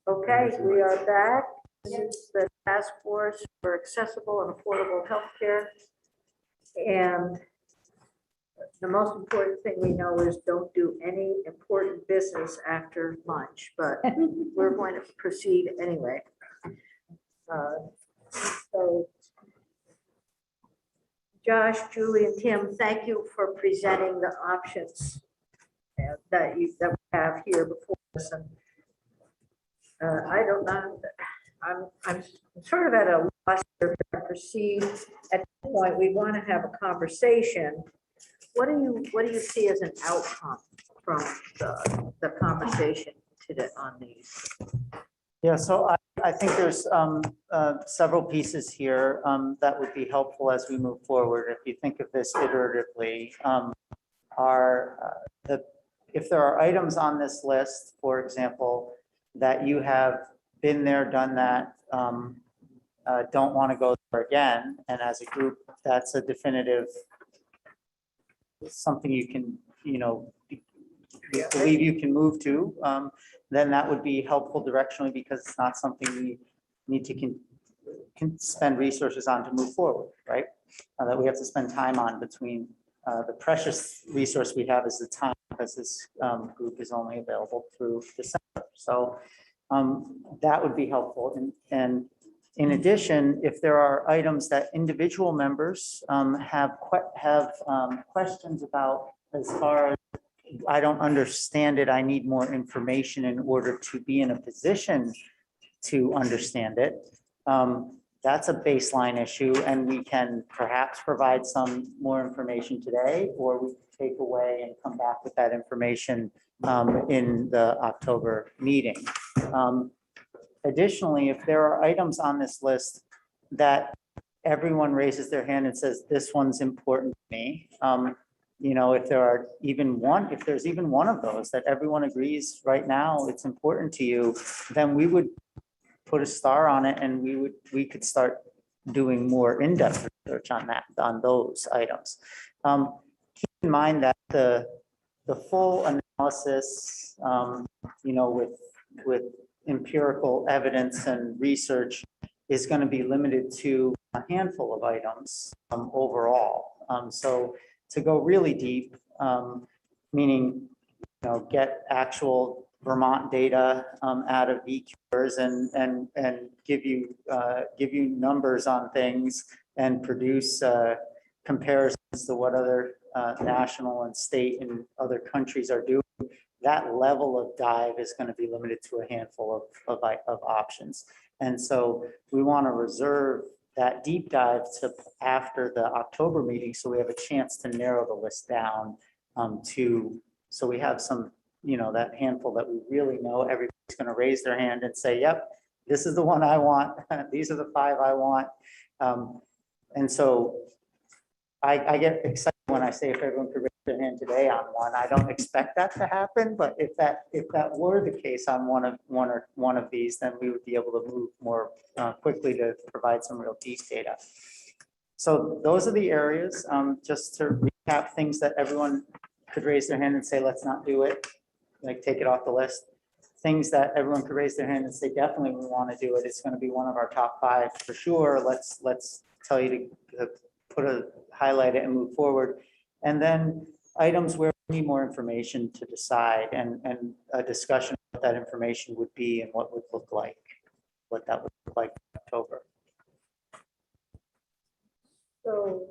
Okay, we are back. This is the task force for accessible and affordable healthcare. And the most important thing we know is don't do any important business after lunch, but we're going to proceed anyway. So Josh, Julie, and Tim, thank you for presenting the options that we have here before us. And I don't know, I'm sort of at a loss here to proceed. At this point, we want to have a conversation. What do you see as an outcome from the conversation today on these? Yeah, so I think there's several pieces here that would be helpful as we move forward. If you think of this iteratively, if there are items on this list, for example, that you have been there, done that, don't want to go there again, and as a group, that's a definitive something you can, believe you can move to, then that would be helpful directionally, because it's not something we need to can spend resources on to move forward, right? That we have to spend time on between the precious resource we have is the time, because this group is only available through December. So that would be helpful. And in addition, if there are items that individual members have questions about, as far as I don't understand it, I need more information in order to be in a position to understand it. That's a baseline issue, and we can perhaps provide some more information today, or we take away and come back with that information in the October meeting. Additionally, if there are items on this list that everyone raises their hand and says, this one's important to me, if there's even one of those that everyone agrees right now it's important to you, then we would put a star on it, and we could start doing more in-depth research on those items. Keep in mind that the full analysis, with empirical evidence and research is going to be limited to a handful of items overall. So to go really deep, meaning get actual Vermont data out of VCures and give you numbers on things and produce comparisons to what other national and state and other countries are doing. That level of dive is going to be limited to a handful of options. And so we want to reserve that deep dive to after the October meeting, so we have a chance to narrow the list down so we have some, that handful that we really know everybody's going to raise their hand and say, yep, this is the one I want. These are the 5 I want. And so I get excited when I say if everyone could raise their hand today on one. I don't expect that to happen, but if that were the case on one of these, then we would be able to move more quickly to provide some real deep data. So those are the areas. Just to recap, things that everyone could raise their hand and say, let's not do it, like take it off the list. Things that everyone could raise their hand and say, definitely we want to do it. It's going to be one of our top 5 for sure. Let's tell you to highlight it and move forward. And then items where we need more information to decide, and a discussion of what that information would be and what that would look like in October. So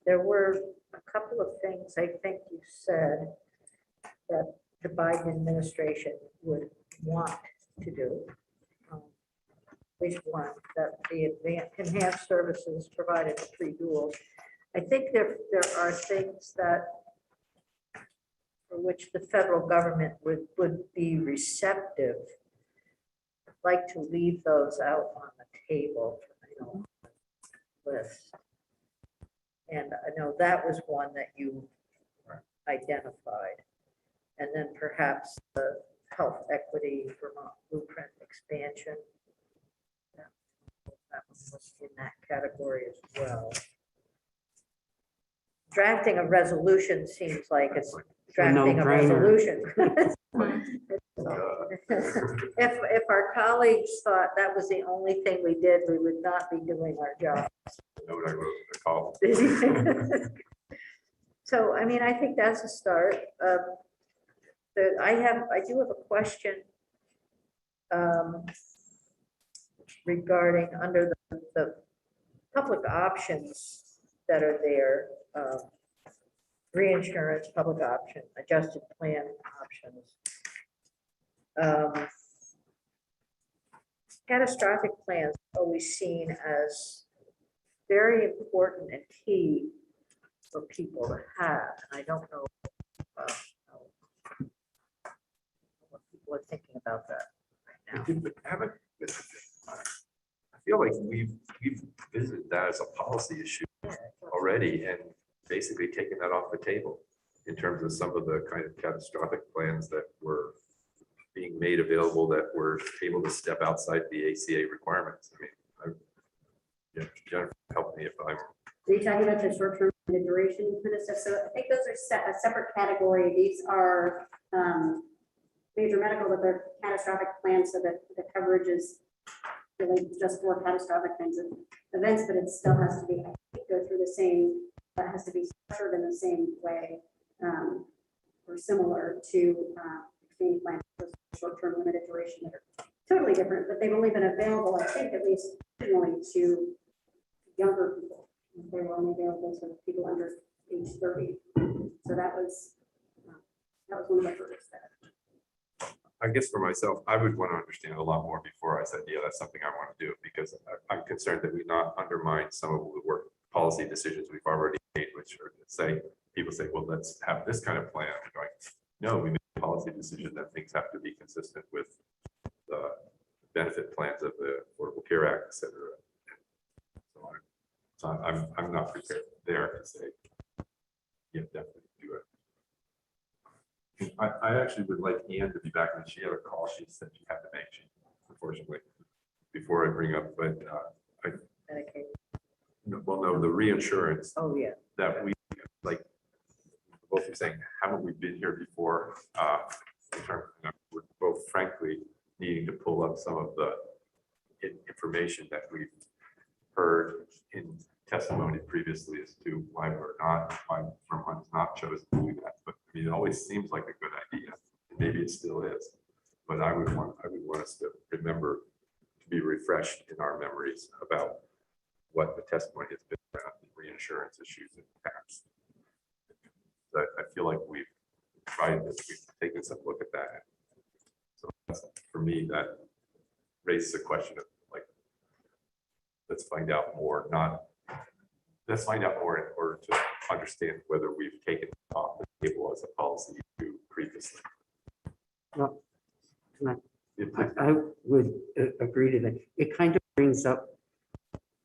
there were a couple of things I think you said that the Biden administration would want to do. At least one, that the enhanced services provided to pre-duals. I think there are things that for which the federal government would be receptive. I'd like to leave those out on the table, list. And I know that was one that you identified. And then perhaps the health equity Vermont blueprint expansion. That was in that category as well. Drafting a resolution seems like it's drafting a resolution. our colleagues thought that was the only thing we did, we would not be doing our job. Know what I wrote in the call. So, I mean, I think that's a start. I do have a question regarding under the public options that are there, reinsurance, public option, adjusted plan options. Catastrophic plans are always seen as very important and key for people to have. And I don't know what people are thinking about that right now. I feel like we've visited that as a policy issue already and basically taken that off the table in terms of some of the kind of catastrophic plans that were being made available that were able to step outside the ACA requirements. I mean, Jennifer, help me if I'm. Are you talking about the short-term and the duration kind of stuff? So I think those are a separate category. These are major medical, but they're catastrophic plans, so that the coverage is really just for catastrophic kinds of events, but it still has to be go through the same, that has to be structured in the same way or similar to exchange plans, short-term limited duration that are totally different, but they've only been available, I think, at least originally to younger people. They were only available to people under age 30. So that was one of the first steps. I guess for myself, I would want to understand a lot more before I said, yeah, that's something I want to do, because I'm concerned that we not undermine some of the work policy decisions we've already made, which are say, people say, well, let's have this kind of plan. I'm going, no, we made a policy decision that things have to be consistent with the benefit plans of the Affordable Care Act, et cetera. So I'm not prepared there to say, yeah, definitely do it. I actually would like Ann to be back when she had a call. She said she had to make, unfortunately, before I bring up, but Medicaid. well, no, the reinsurance Oh, yeah. that we like, both are saying, haven't we been here before? In terms of, we're both frankly needing to pull up some of the information that we've heard in testimony previously as to why we're not, why Vermont has not chosen to do that. But I mean, it always seems like a good idea. Maybe it still is. But I would want us to remember to be refreshed in our memories about what the testimony has been about the reinsurance issues in the past. But I feel like we've tried this, we've taken some look at that. So that's, for me, that raises a question of like, let's find out more, let's find out more in order to understand whether we've taken it off the table as a policy issue previously. Well, I would agree to that. It kind of brings up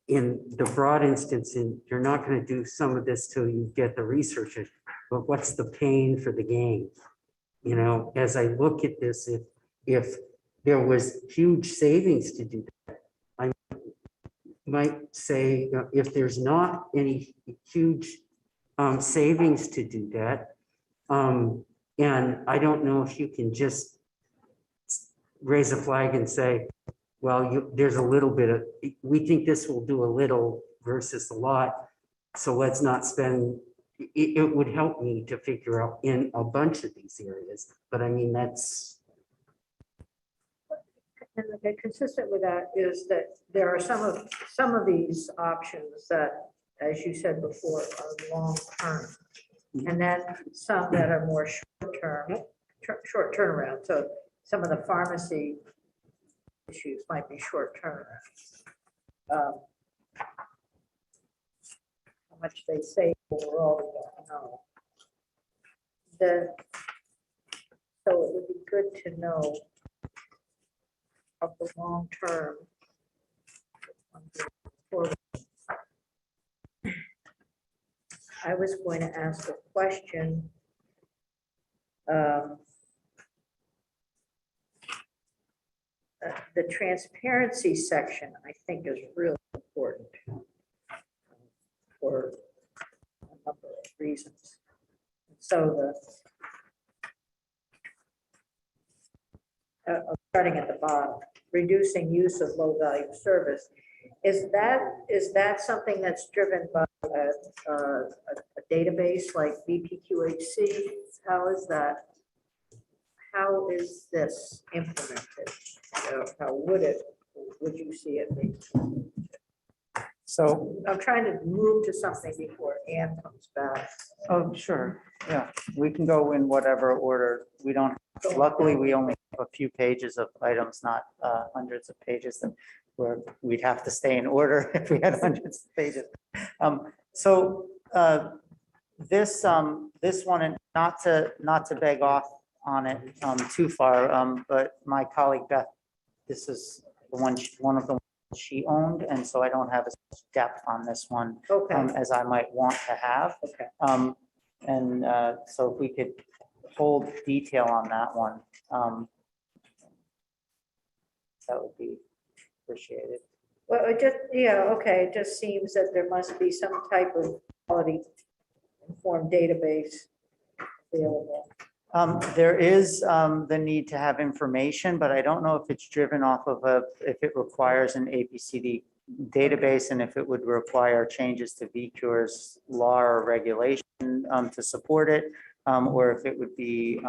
in the broad instance, and you're not going to do some of this till you get the research, but what's the pain for the gain? You know, as I look at this, if there was huge savings to do that, I might say if there's not any huge savings to do that, and I don't know if you can just raise a flag and say, well, there's a little bit of, we think this will do a little versus a lot, so let's not spend, it would help me to figure out in a bunch of these areas, but I mean, that's. And consistent with that is that there are some of these options that, as you said before, are long-term. And then some that are more short-term, short turnaround. So some of the pharmacy issues might be short turnaround. How much they save overall, we don't know. So it would be good to know of the long term. I was going to ask a question. The transparency section, I think, is really important for a number of reasons. So starting at the bottom, reducing use of low-value service. Is that something that's driven by a database like BPQHC? How is that? How is this implemented? How would you see it be? So, I'm trying to move to something before Ann comes back. oh, sure, yeah, we can go in whatever order. We don't, luckily, we only have a few pages of items, not hundreds of pages that where we'd have to stay in order if we had hundreds of pages. So this one, and not to beg off on it too far, but my colleague Beth, this is one of the ones she owned, and so I don't have as much depth on this one Okay, as I might want to have. okay. And so if we could hold detail on that one, that would be appreciated. Well, it just, yeah, okay, it just seems that there must be some type of quality informed database available. There is the need to have information, but I don't know if it's driven off of if it requires an APCD database and if it would require changes to VCUR's law or regulation to support it, or if it would be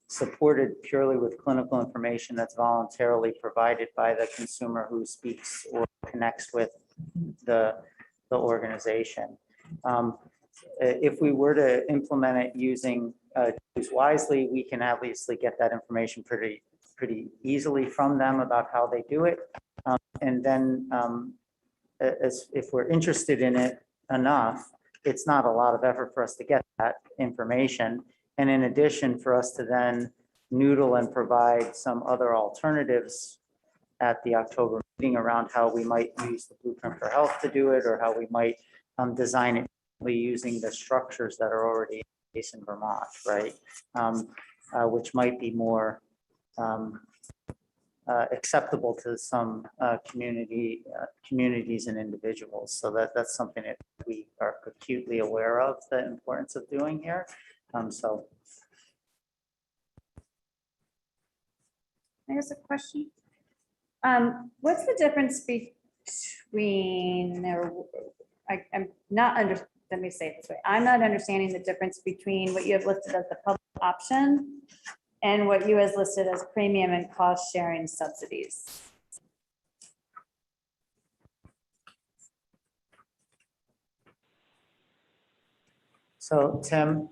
supported purely with clinical information that's voluntarily provided by the consumer who speaks or connects with the organization. If we were to implement it using Choose Wisely, we can obviously get that information pretty easily from them about how they do it. And then if we're interested in it enough, it's not a lot of effort for us to get that information. And in addition, for us to then noodle and provide some other alternatives at the October meeting around how we might use the Blueprint for Health to do it, or how we might design it using the structures that are already in place in Vermont, right? Which might be more acceptable to some communities and individuals. So that's something that we are acutely aware of, the importance of doing here. So. I guess a question. What's the difference between, I'm not let me say it this way. I'm not understanding the difference between what you have listed as the public option and what you has listed as premium and cost sharing subsidies. So Tim?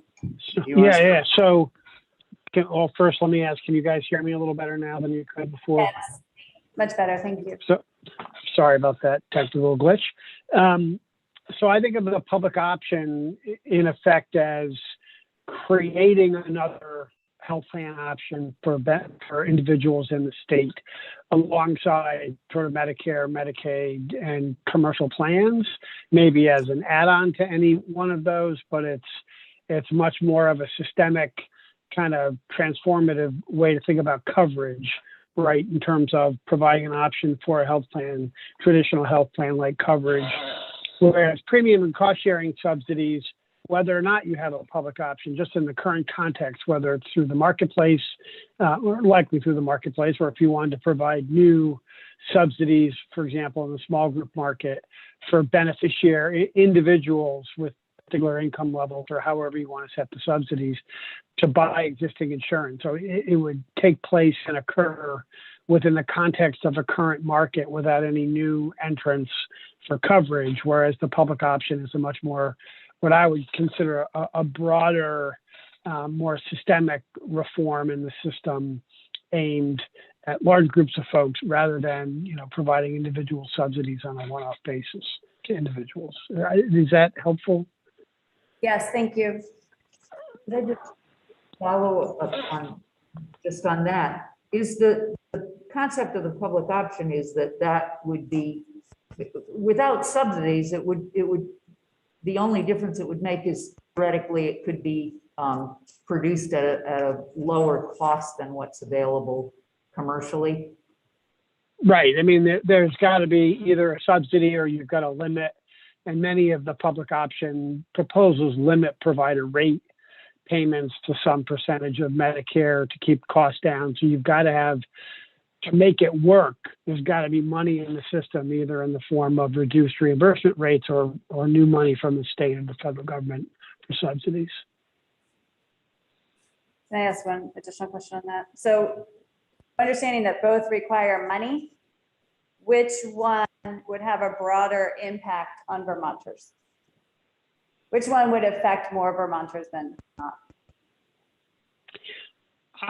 you wanna Yeah. So, well, first, let me ask, can you guys hear me a little better now than you could before? Yes, much better, thank you. So, sorry about that technical glitch. So I think of the public option in effect as creating another health plan option for individuals in the state alongside sort of Medicare, Medicaid, and commercial plans, maybe as an add-on to any one of those, but it's much more of a systemic kind of transformative way to think about coverage, right, in terms of providing an option for a health plan, traditional health plan like coverage, whereas premium and cost sharing subsidies, whether or not you have a public option, just in the current context, whether it's through the marketplace, or likely through the marketplace, or if you wanted to provide new subsidies, for example, in the small group market for beneficiary individuals with particular income levels, or however you want to set the subsidies to buy existing insurance. So it would take place and occur within the context of a current market without any new entrants for coverage, whereas the public option is a much more, what I would consider a broader, more systemic reform in the system aimed at large groups of folks rather than, providing individual subsidies on a one-off basis to individuals. Is that helpful? Yes, thank you. Could I just follow up on that? Is the concept of the public option is that would be, without subsidies, it would, the only difference it would make is theoretically it could be produced at a lower cost than what's available commercially? Right. I mean, there's got to be either a subsidy or you've got a limit. And many of the public option proposals limit provider rate payments to some percentage of Medicare to keep costs down. So you've got to have, to make it work, there's got to be money in the system, either in the form of reduced reimbursement rates or new money from the state and the federal government for subsidies. Can I ask one additional question on that? So understanding that both require money, which one would have a broader impact on Vermonters? Which one would affect more Vermonters than not?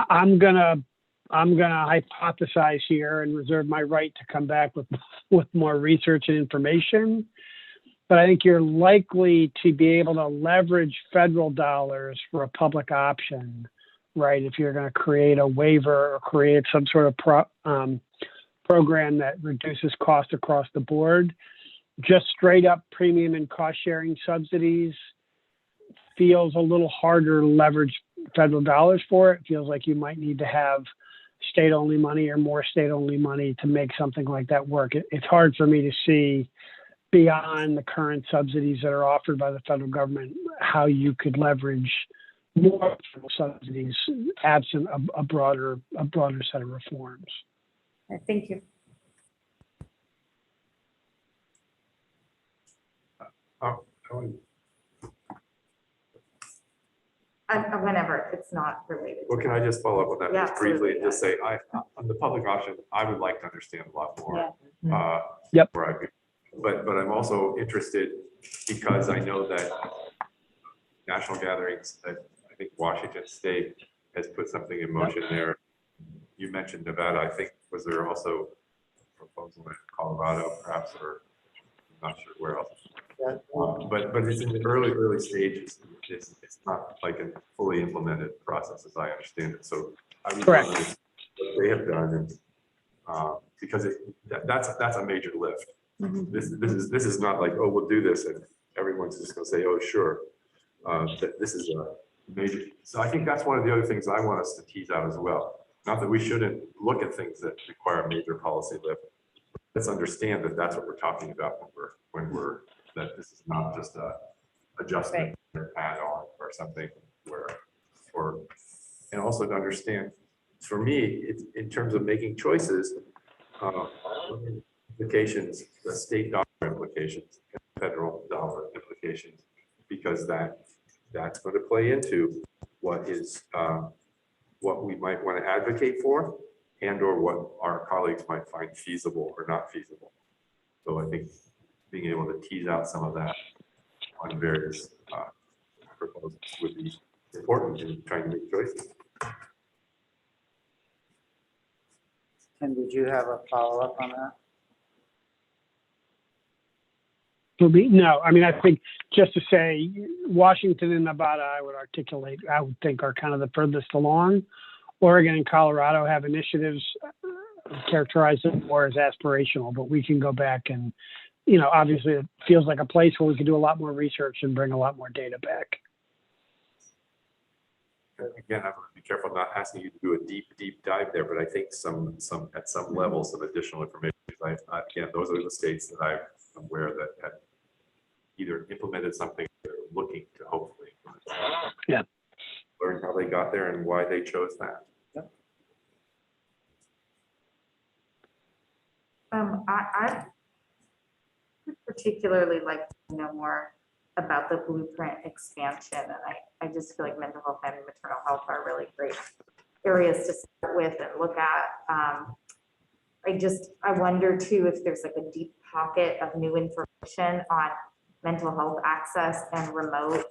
I'm gonna hypothesize here and reserve my right to come back with more research and information. But I think you're likely to be able to leverage federal dollars for a public option, right? If you're going to create a waiver or create some sort of program that reduces cost across the board, just straight up premium and cost sharing subsidies feels a little harder to leverage federal dollars for. It feels like you might need to have state-only money or more state-only money to make something like that work. It's hard for me to see beyond the current subsidies that are offered by the federal government how you could leverage more federal subsidies absent a broader set of reforms. Thank you. Whenever it's not related. Well, can I just follow up on that Yeah, just briefly and absolutely, just say, on the public option, I would like to understand a lot more. Yep. But I'm also interested because I know that national gatherings, that I think Washington State has put something in motion there. You mentioned Nevada, I think, was there also a proposal in Colorado perhaps, or I'm not sure where else. But it's in the early stages. It's not like a fully implemented process as I understand it. So I would Correct. wonder what they have done, and because that's a major lift. This is not like, oh, we'll do this and everyone's just going to say, oh, sure. That this is a major. So I think that's one of the other things I want us to tease out as well. Not that we shouldn't look at things that require major policy lift. Let's understand that that's what we're talking about when we're that this is not just a adjustment or add-on or something and also to understand, for me, it's in terms of making choices, implications, the state dollar implications, and federal dollar implications, because that's going to play into what is what we might want to advocate for, and or what our colleagues might find feasible or not feasible. So I think being able to tease out some of that on various proposals would be important in trying to make choices. Ken, did you have a follow-up on that? No, I mean, I think just to say Washington and Nevada, I would think are kind of the furthest along. Oregon and Colorado have initiatives characterized more as aspirational, but we can go back and, obviously it feels like a place where we could do a lot more research and bring a lot more data back. Again, I'm going to be careful not asking you to do a deep dive there, but I think at some level, some additional information. Again, those are the states that I'm aware that have either implemented something or looking to hopefully learn how they got there and why they chose that. I would particularly like to know more about the blueprint expansion, and I just feel like mental health and maternal health are really great areas to start with and look at. I wonder too if there's like a deep pocket of new information on mental health access and remote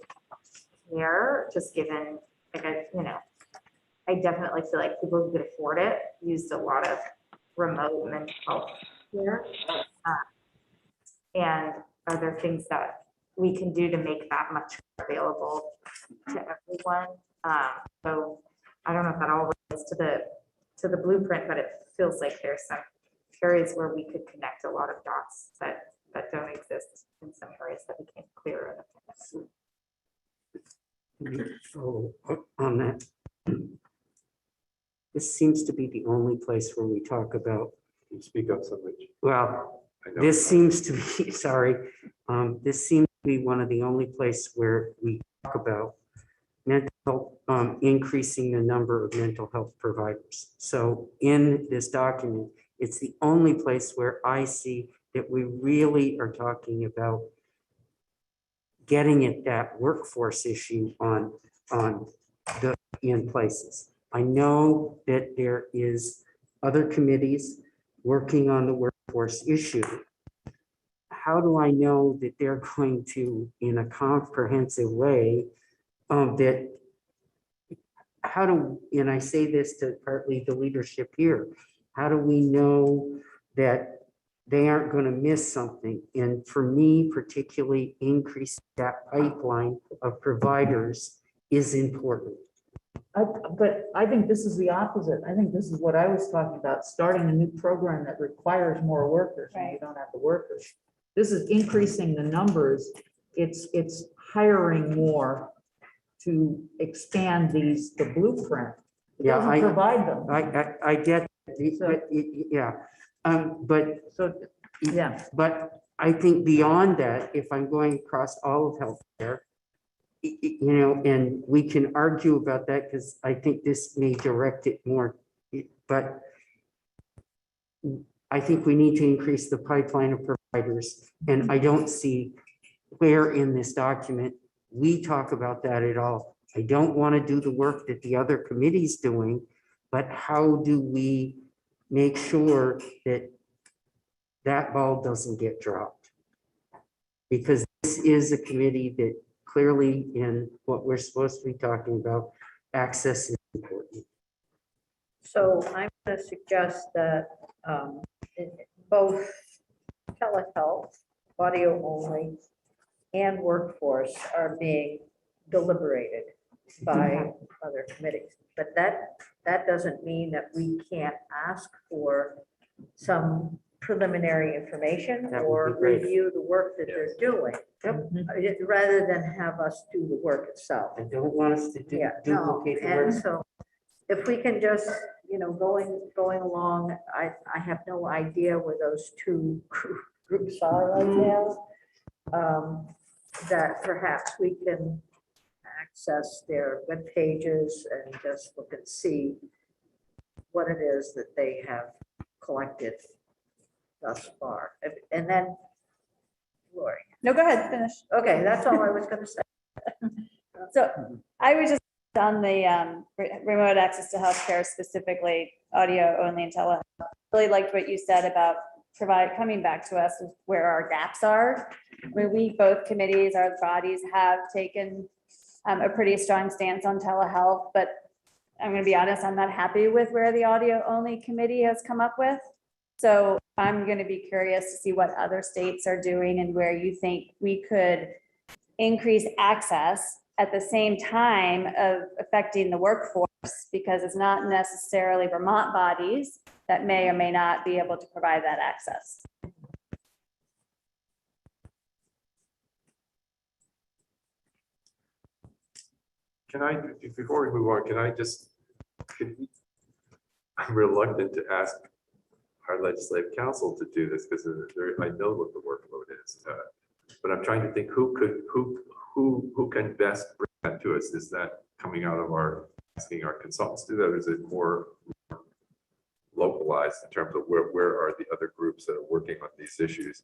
care, just given I definitely feel like people who could afford it used a lot of remote mental health care. And are there things that we can do to make that much more available to everyone? So I don't know if that all relates to the blueprint, but it feels like there's some areas where we could connect a lot of dots that don't exist in some areas that became clearer in the pandemic. So on that, this seems to be the only place where we talk about, Can you speak up so much? well, I know. this seems to be, sorry, this seems to be one of the only places where we talk about increasing the number of mental health providers. So in this document, it's the only place where I see that we really are talking about getting at that workforce issue in places. I know that there is other committees working on the workforce issue. How do I know that they're going to, in a comprehensive way, and I say this to partly the leadership here, how do we know that they aren't going to miss something? And for me, particularly increasing that pipeline of providers is important. But I think this is the opposite. I think this is what I was talking about, starting a new program that requires more workers, and you Right. don't have the workers. This is increasing the numbers. It's hiring more to expand the blueprint. It Yeah, doesn't provide them. I get, yeah, but So, yeah, But I think beyond that, if I'm going across all of healthcare, and we can argue about that because I think this may direct it more, but I think we need to increase the pipeline of providers. And I don't see where in this document we talk about that at all. I don't want to do the work that the other committee's doing, but how do we make sure that that ball doesn't get dropped? Because this is a committee that clearly, in what we're supposed to be talking about, access is important. So I'm going to suggest that both telehealth, audio only, and workforce are being deliberated by other committees. But that doesn't mean that we can't ask for some preliminary information That would or be great. review the work that they're doing, rather than have us do the work itself. I don't want us to Yeah, no, duplicate the and work. so if we can just, going along, I have no idea where those two groups are right now. That perhaps we can access their web pages and just look and see what it is that they have collected thus far. And then, Lori, No, go ahead, finish. okay, that's all I was gonna say. So I was just on the remote access to healthcare, specifically audio only and telehealth. Really liked what you said about coming back to us with where our gaps are. Where we, both committees, our bodies have taken a pretty strong stance on telehealth, but I'm gonna be honest, I'm not happy with where the audio only committee has come up with. So I'm gonna be curious to see what other states are doing and where you think we could increase access at the same time of affecting the workforce, because it's not necessarily Vermont bodies that may or may not be able to provide that access. Can I, before we move on, I'm reluctant to ask our legislative council to do this because I know what the workload is. But I'm trying to think who can best bring that to us? Is that coming out of asking our consultants to do that? Or is it more localized in terms of where are the other groups that are working on these issues?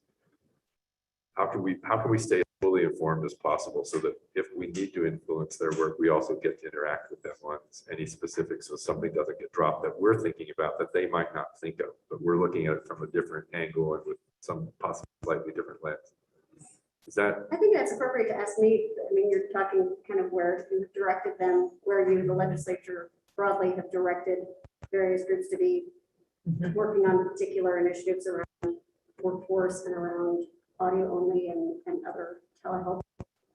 How can we stay as fully informed as possible so that if we need to influence their work, we also get to interact with them on any specifics so something doesn't get dropped that we're thinking about that they might not think of, but we're looking at it from a different angle and with some possibly slightly different lens. Is that? I think that's appropriate to ask me. I mean, you're talking kind of where you've directed them, where you, the legislature broadly, have directed various groups to be working on particular initiatives around workforce and around audio only and other telehealth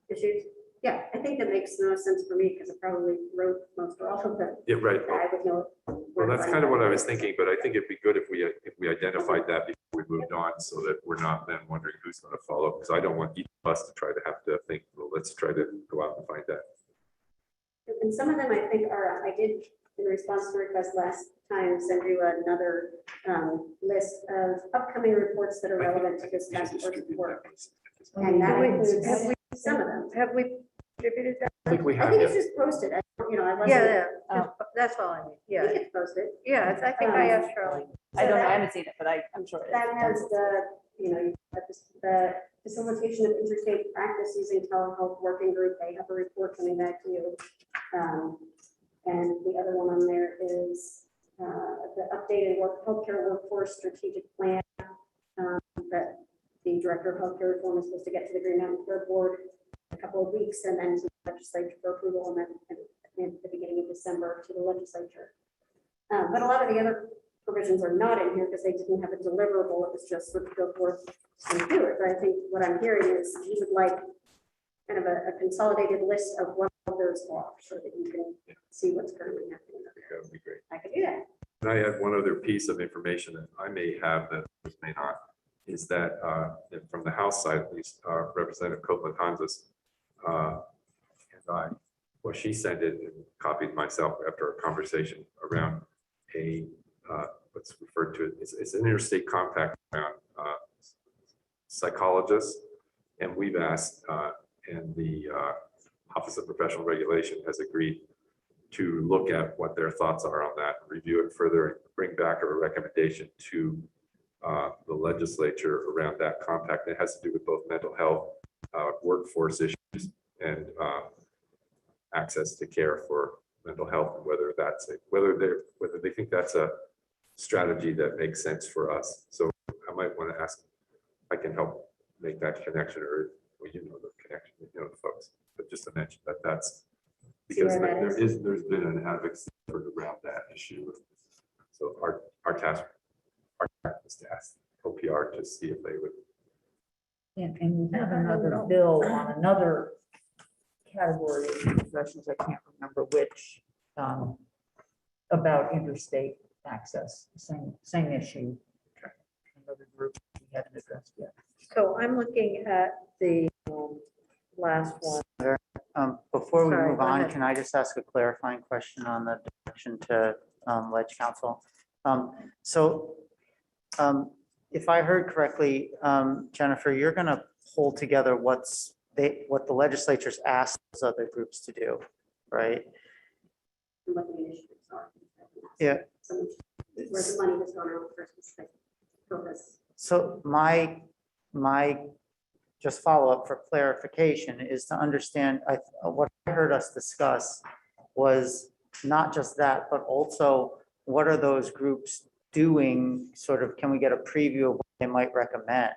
issues. Yeah, I think that makes the most sense for me because it probably wrote most or all of them. Yeah, right. I would know. Well, that's kind of what I was thinking, but I think it'd be good if we identified that before we moved on so that we're not then wondering who's going to follow, because I don't want each of us to try to have to think, well, let's try to go out and find that. And some of them I think are, I did in response to request last time, send you another list of upcoming reports that are relevant to this task force work. And that includes some of them. Have we distributed that? I think we I have, think it's yeah. just posted, I left Yeah, it, yeah, that's all I mean, I yeah, think it's posted. yeah, I think I asked Charlie. I don't know, I haven't seen it, but I'm sure. it That has is. the, you have the facilitation of interstate practice using telehealth working group, they have a report coming back to you. And the other one on there is the updated healthcare workforce strategic plan that the director of healthcare reform is supposed to get to the Green Mountain Care Board in a couple of weeks, and then to the legislature for approval, and then at the beginning of December to the legislature. But a lot of the other provisions are not in here because they didn't have a deliverable. It was just let's go forth and do it. But I think what I'm hearing is he would like kind of a consolidated list of what all those are so that you can see what's currently happening. That would be great. I could do that. And I have one other piece of information that I may have that others may not, is that from the House side, at least, Representative Copeland Hansis and I, well, she sent it and copied myself after a conversation around a what's referred to, it's an interstate compact around psychologists. And we've asked, and the Office of Professional Regulation has agreed to look at what their thoughts are on that, review it further, and bring back a recommendation to the legislature around that compact. It has to do with both mental health, workforce issues, and access to care for mental health, and whether that's whether they think that's a strategy that makes sense for us. So I might want to ask, I can help make that connection, or well, you know the connection, you know the folks, but just to mention that that's because there's been an advocacy around that issue. So our task is to ask OPR to see if they would. And we have another bill on another category of professions, I can't remember which, about interstate access, same issue. Another group we haven't addressed yet. So I'm looking at the last one. Before we Sorry, move go on, ahead. can I just ask a clarifying question on the direction to Ledge Council? If I heard correctly, Jennifer, you're going to pull together what the legislature's asked those other groups to do, right? What the initiatives are. Yeah. So where the money has gone out for specific purpose. So my just follow up for clarification is to understand, what I heard us discuss was not just that, but also what are those groups doing, sort of, can we get a preview of what they might recommend?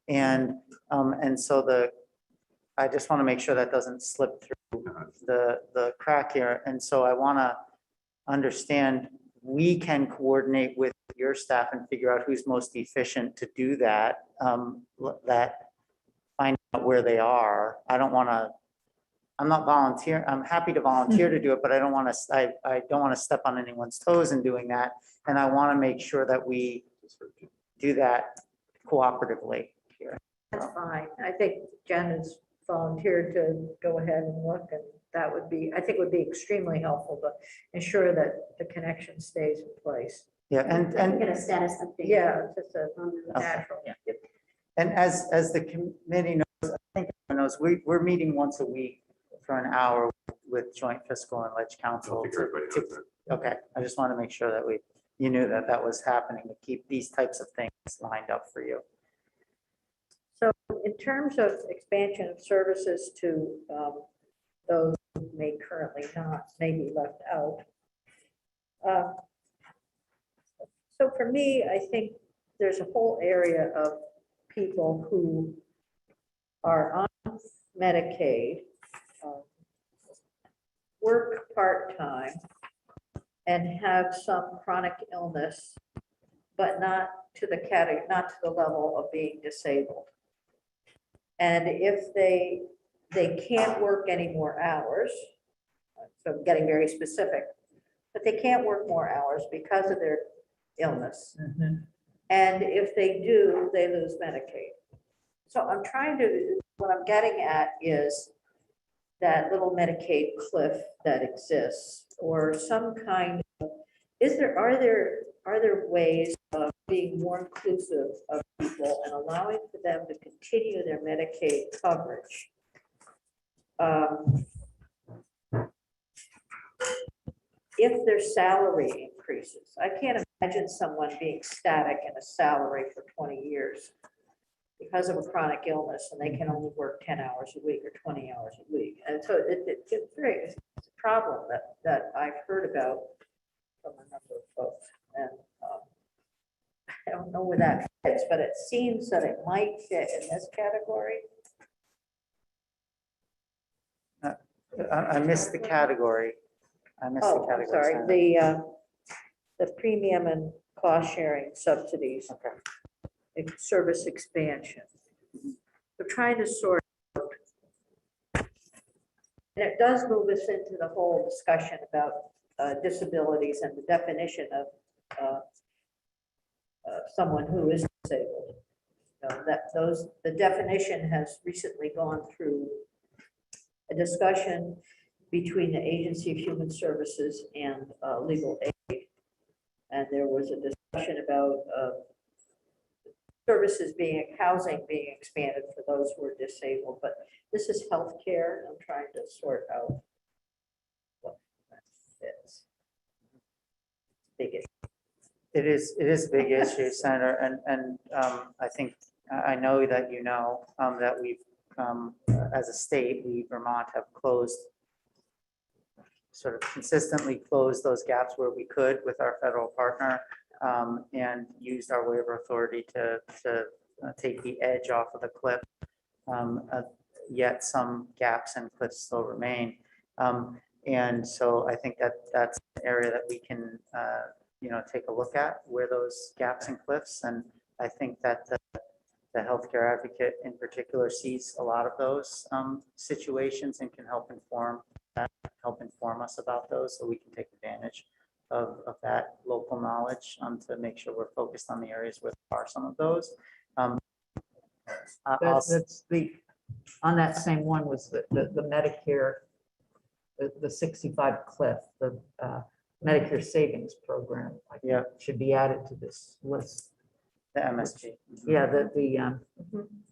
And so I just want to make sure that doesn't slip through the crack here. And so I want to understand, we can coordinate with your staff and figure out who's most efficient to do that, find out where they are. I'm not volunteering. I'm happy to volunteer to do it, but I don't want to step on anyone's toes in doing that. And I want to make sure that we do that cooperatively here. That's fine. I think Jen has volunteered to go ahead and look, and that would be, I think would be extremely helpful to ensure that the connection stays in place. Yeah, I can get a status update. Yeah, it's just a Okay. natural. And as the committee knows, I think everyone knows, we're meeting once a week for an hour with joint fiscal and ledge I don't council. think everybody knows that. Okay, I just want to make sure that you knew that was happening, to keep these types of things lined up for you. So in terms of expansion of services to those who may currently not, may be left out. So for me, I think there's a whole area of people who are on Medicaid, work part-time, and have some chronic illness, but not to the category, not to the level of being disabled. And if they can't work any more hours, so I'm getting very specific, but they can't work more hours because of their illness. And if they do, they lose Medicaid. So I'm what I'm getting at is that little Medicaid cliff that exists, or some kind of, are there ways of being more inclusive of people and allowing for them to continue their Medicaid coverage um, if their salary increases, I can't imagine someone being static in a salary for 20 years because of a chronic illness and they can only work 10 hours a week or 20 hours a week. And so it's a problem that I've heard about from a number of folks. And I don't know where that fits, but it seems that it might fit in this category. I missed the category. I missed the Oh, I'm category. sorry, Sandra. the premium and cost sharing subsidies, service expansion. We're trying to sort out. And it does move us into the whole discussion about disabilities and the definition of someone who is disabled. The definition has recently gone through a discussion between the Agency of Human Services and legal aid. And there was a discussion about services housing being expanded for those who are disabled, but this is healthcare. I'm trying to sort out what that fits. Big issue. It is a big issue, Senator, and I think, I know that you know, that we've, as a state, Vermont have sort of consistently closed those gaps where we could with our federal partner, and used our waiver authority to take the edge off of the cliff. Yet some gaps and cliffs still remain. And so I think that's an area that we can, take a look at where those gaps and cliffs. And I think that the healthcare advocate in particular sees a lot of those situations and can help inform us about those, so we can take advantage of that local knowledge to make sure we're focused on the areas where there are some of those. That's on that same one was the Medicare, the 65 cliff, the Medicare savings program. I think Yeah. should be added to this list. The MSG. Yeah, the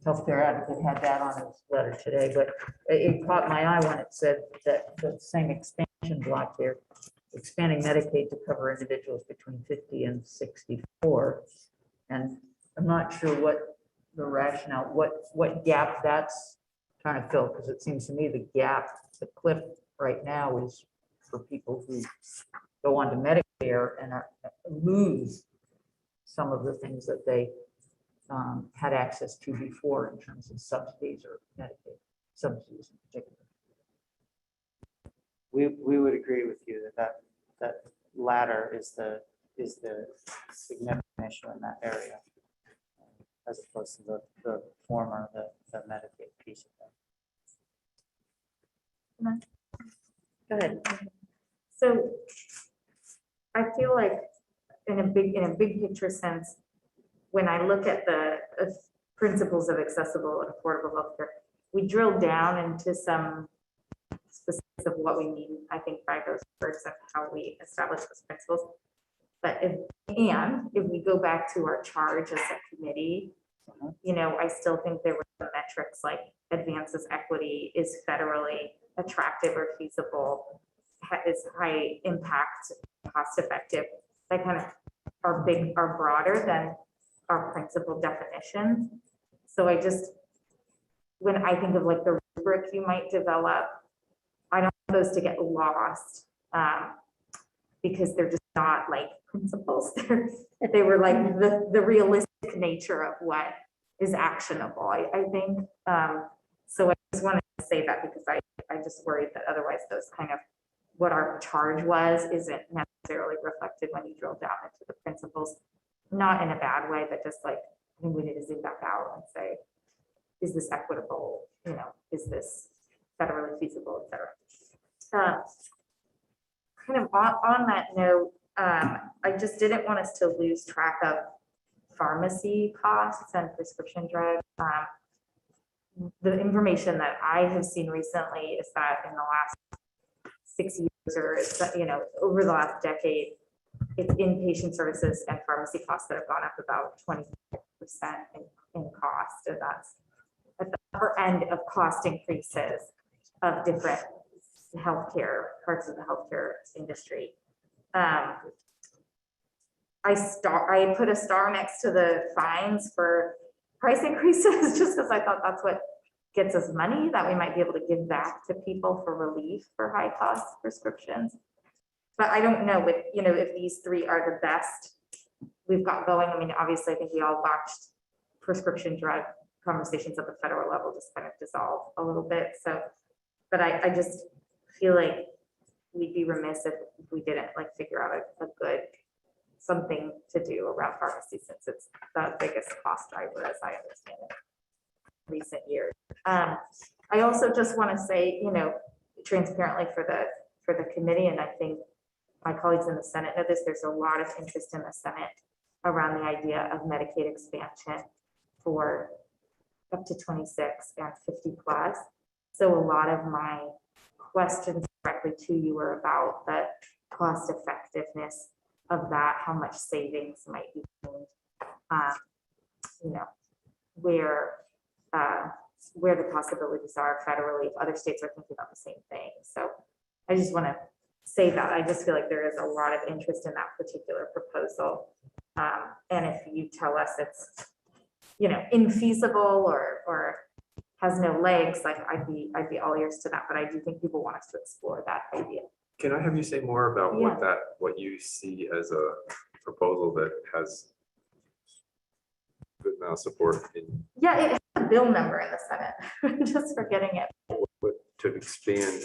healthcare advocate had that on his letter today, but it caught my eye when it said that the same expansion block there, expanding Medicaid to cover individuals between 50 and 64. And I'm not sure what the rationale, what gap that's trying to fill, because it seems to me the gap, the cliff right now is for people who go on to Medicare and lose some of the things that they had access to before in terms of subsidies or Medicaid subsidies in particular. We would agree with you that latter is the significant issue in that area, as opposed to the former, the Medicaid piece of it. Go ahead. So I feel like in a big picture sense, when I look at the principles of accessible and affordable healthcare, we drill down into some specifics of what we mean, I think, by those words and how we establish those principles. But if we go back to our charge as a committee, I still think there were some metrics like advances equity, is federally attractive or feasible, is high impact, cost effective. That kind of are broader than our principal definition. So when I think of like the rubric you might develop, I don't want those to get lost because they're just not like principles. They were like the realistic nature of what is actionable, I think. So I just wanted to say that because I just worried that otherwise those kind of what our charge was isn't necessarily reflected when you drill down into the principles, not in a bad way, but just like, I think we need to zoom back out and say, is this equitable? Is this federally feasible, et cetera. Kind of on that note, I just didn't want us to lose track of pharmacy costs and prescription drugs. The information that I have seen recently is that in the last 6 years or, over the last decade, it's inpatient services and pharmacy costs that have gone up about 25% in cost. And that's at the upper end of cost increases of different healthcare, parts of the healthcare industry. I put a star next to the fines for price increases just because I thought that's what gets us money that we might be able to give back to people for relief for high cost prescriptions. But I don't know with, if these three are the best we've got going. I mean, obviously, I think we all watched prescription drug conversations at the federal level just kind of dissolve a little bit. So, but I just feel like we'd be remiss if we didn't like figure out a good something to do around pharmacy since it's the biggest cost driver, as I understand it, in recent years. I also just want to say, transparently for the committee, and I think my colleagues in the Senate know this, there's a lot of interest in the Senate around the idea of Medicaid expansion for up to 26 and 50 plus. So a lot of my questions directly to you are about the cost effectiveness of that, how much savings might be gained, where the possibilities are federally, if other states are thinking about the same thing. So I just want to say that I just feel like there is a lot of interest in that particular proposal. And if you tell us it's, infeasible or has no legs, like I'd be all ears to that. But I do think people want us to explore that idea. Can I have you say more about what you see as a proposal that has good amount of support in? Yeah, it has a bill number in the Senate. Just forgetting it. To expand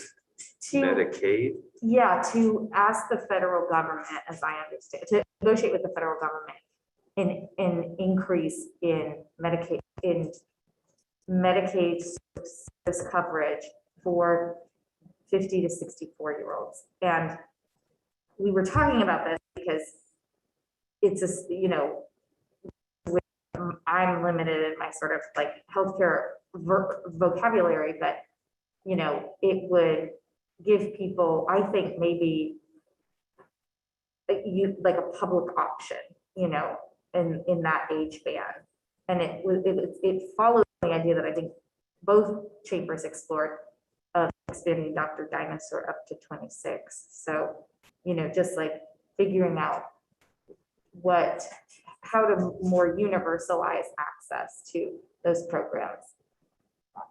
To, Medicaid? yeah, to ask the federal government, as I understand, to negotiate with the federal government an increase in Medicaid service coverage for 50 to 64-year-olds. And we were talking about this because it's I'm limited in my sort of like healthcare vocabulary, but it would give people, I think, maybe like a public option, in that age band. And it follows the idea that I think both chambers explored of expanding Dr. Dinosaur up to 26. So, just like figuring out how to more universalize access to those programs.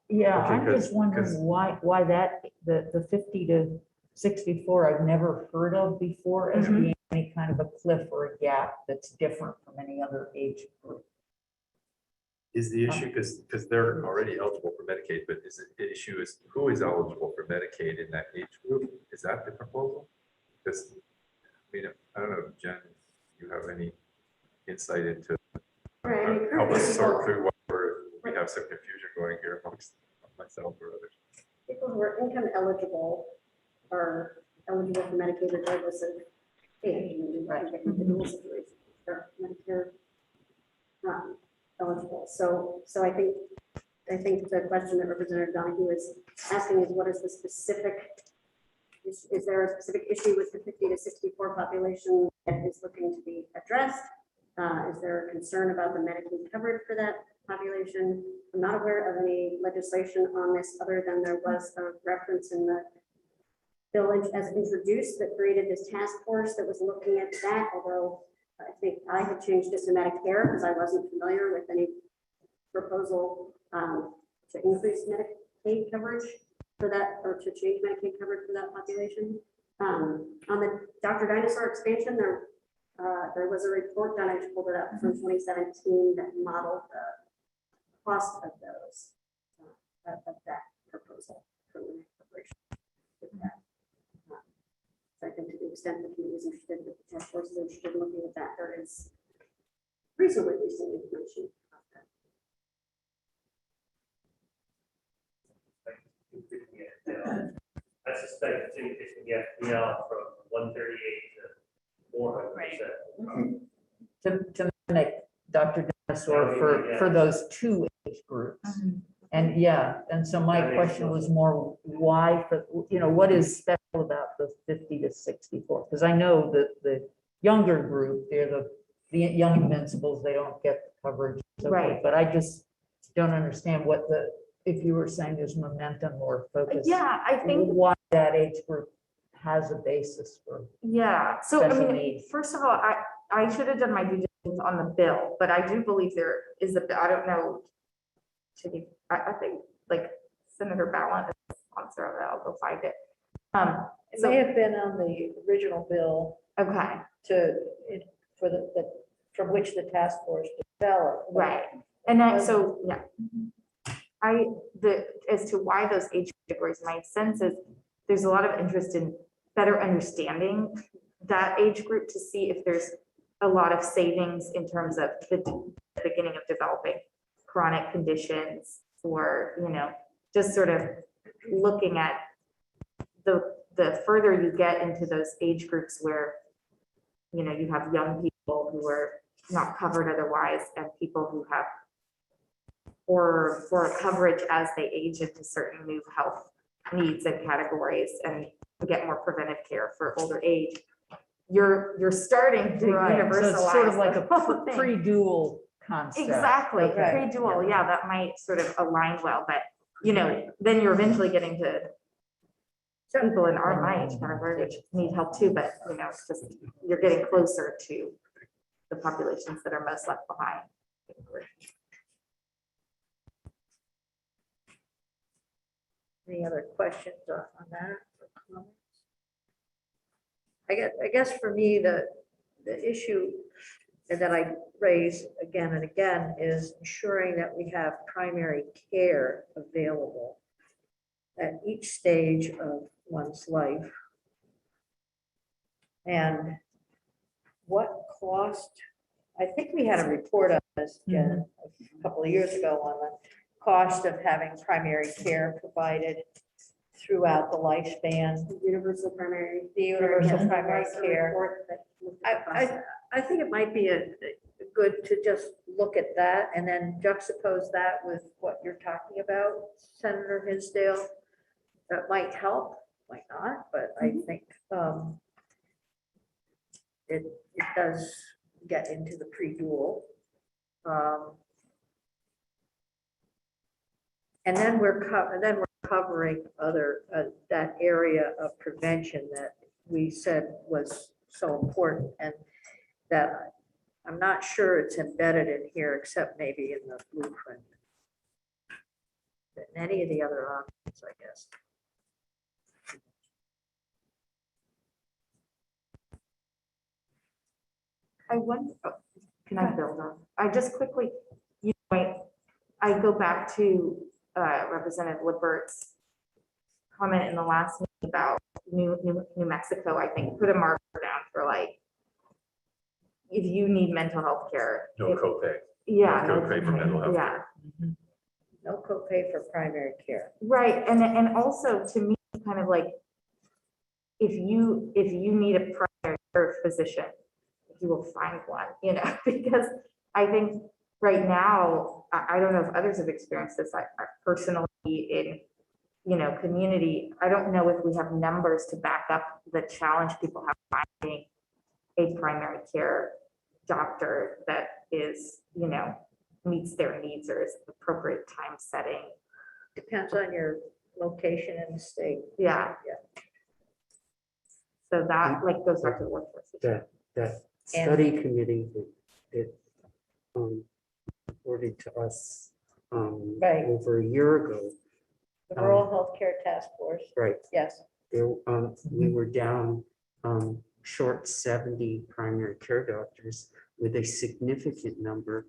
Yeah, Okay, I'm just wondering why that, the 50 to 64, I've never heard of before as being any kind of a cliff or a gap that's different from any other age group. Is the issue because they're already eligible for Medicaid, but the issue is who is eligible for Medicaid in that age group? Is that the proposal? Because I don't know, Jen, do you have any insight into help us sort through we have some confusion going here amongst myself or others. People who are income eligible are eligible for Medicaid regardless of age. Right. The dual situation, they're Medicare eligible. So I think the question that Representative Donahue is asking is what is the specific, is there a specific issue with the 50 to 64 population that is looking to be addressed? Is there a concern about the Medicaid coverage for that population? I'm not aware of any legislation on this other than there was a reference in the bill as introduced that created this task force that was looking at that, although I think I had changed it to Medicare because I wasn't familiar with any proposal to increase Medicaid coverage for that, or to change Medicaid coverage for that population. On the Dr. Dinosaur expansion, there was a report done, I just pulled it up from 2017 that modeled the cost of those, of that proposal from the corporation. So I think to the extent the community is interested, the task force is interested in looking at that, there is reasonably recent information about that. I suspect it's increasing the FPL from 138 to 400%. To make Dr. Dinosaur for those two age groups. And and so my question was more why, what is special about the 50 to 64? Because I know that the younger group, they're the young invincibles, they don't get the coverage. So Right. But I just don't understand what if you were saying there's momentum or focus. Yeah, I think, Why that age group has a basis for. yeah, so I Special mean, needs. first of all, I should have done my due diligence on the bill, but I do believe there is I don't know. I think like Senator Ballin is the sponsor of it, I'll go find it. It may have been on the original bill Okay, for from which the task force developed. right, and so, yeah. As to why those age categories made sense is there's a lot of interest in better understanding that age group to see if there's a lot of savings in terms of the beginning of developing chronic conditions or, just sort of looking at the further you get into those age groups where, you have young people who are not covered otherwise and people who have or for coverage as they age into certain new health needs and categories and get more preventive care for older age. You're starting to Right, so universalize. it's sort of like the a whole thing. pre-dual concept. Exactly, Okay. pre-dual, yeah, that might sort of align well, but then you're eventually getting to people in my age category, which need help too, but it's just, you're getting closer to the populations that are most left behind. Any other questions on that? or comments? I guess for me, the issue that I raise again and again is ensuring that we have primary care available at each stage of one's life. And what cost, I think we had a report on this, Jen, a couple of years ago on the cost of having primary care provided throughout the lifespan, Universal primary. the universal Yes, primary that's a care. report that looked at the cost. I think it might be good to just look at that and then juxtapose that with what you're talking about, Senator Hinsdale. That might help, might not, but I think it does get into the pre-dual. And then we're covering other, that area of prevention that we said was so important and that I'm not sure it's embedded in here except maybe in the blueprint. Than any of the other options, I guess. I wonder, can I build on? I just quickly, I go back to Representative Lippert comment in the last meeting about New Mexico, I think, put a marker down for like, if you need mental health care. No copay. Yeah. No copay for mental health Yeah, care. No copay for primary care. right, and also to me, kind of like, if you need a primary care physician, you will find one, because I think right now, I don't know if others have experienced this, I personally in, community, I don't know if we have numbers to back up the challenge people have finding a primary care doctor that is, meets their needs or is appropriate time setting. Depends on your location in the state. Yeah. Yeah. So that like goes back to the workforce. That study committee that reported to us Right. over a year ago, The Rural Healthcare Task Force, right? yes. There, we were down short 70 primary care doctors with a significant number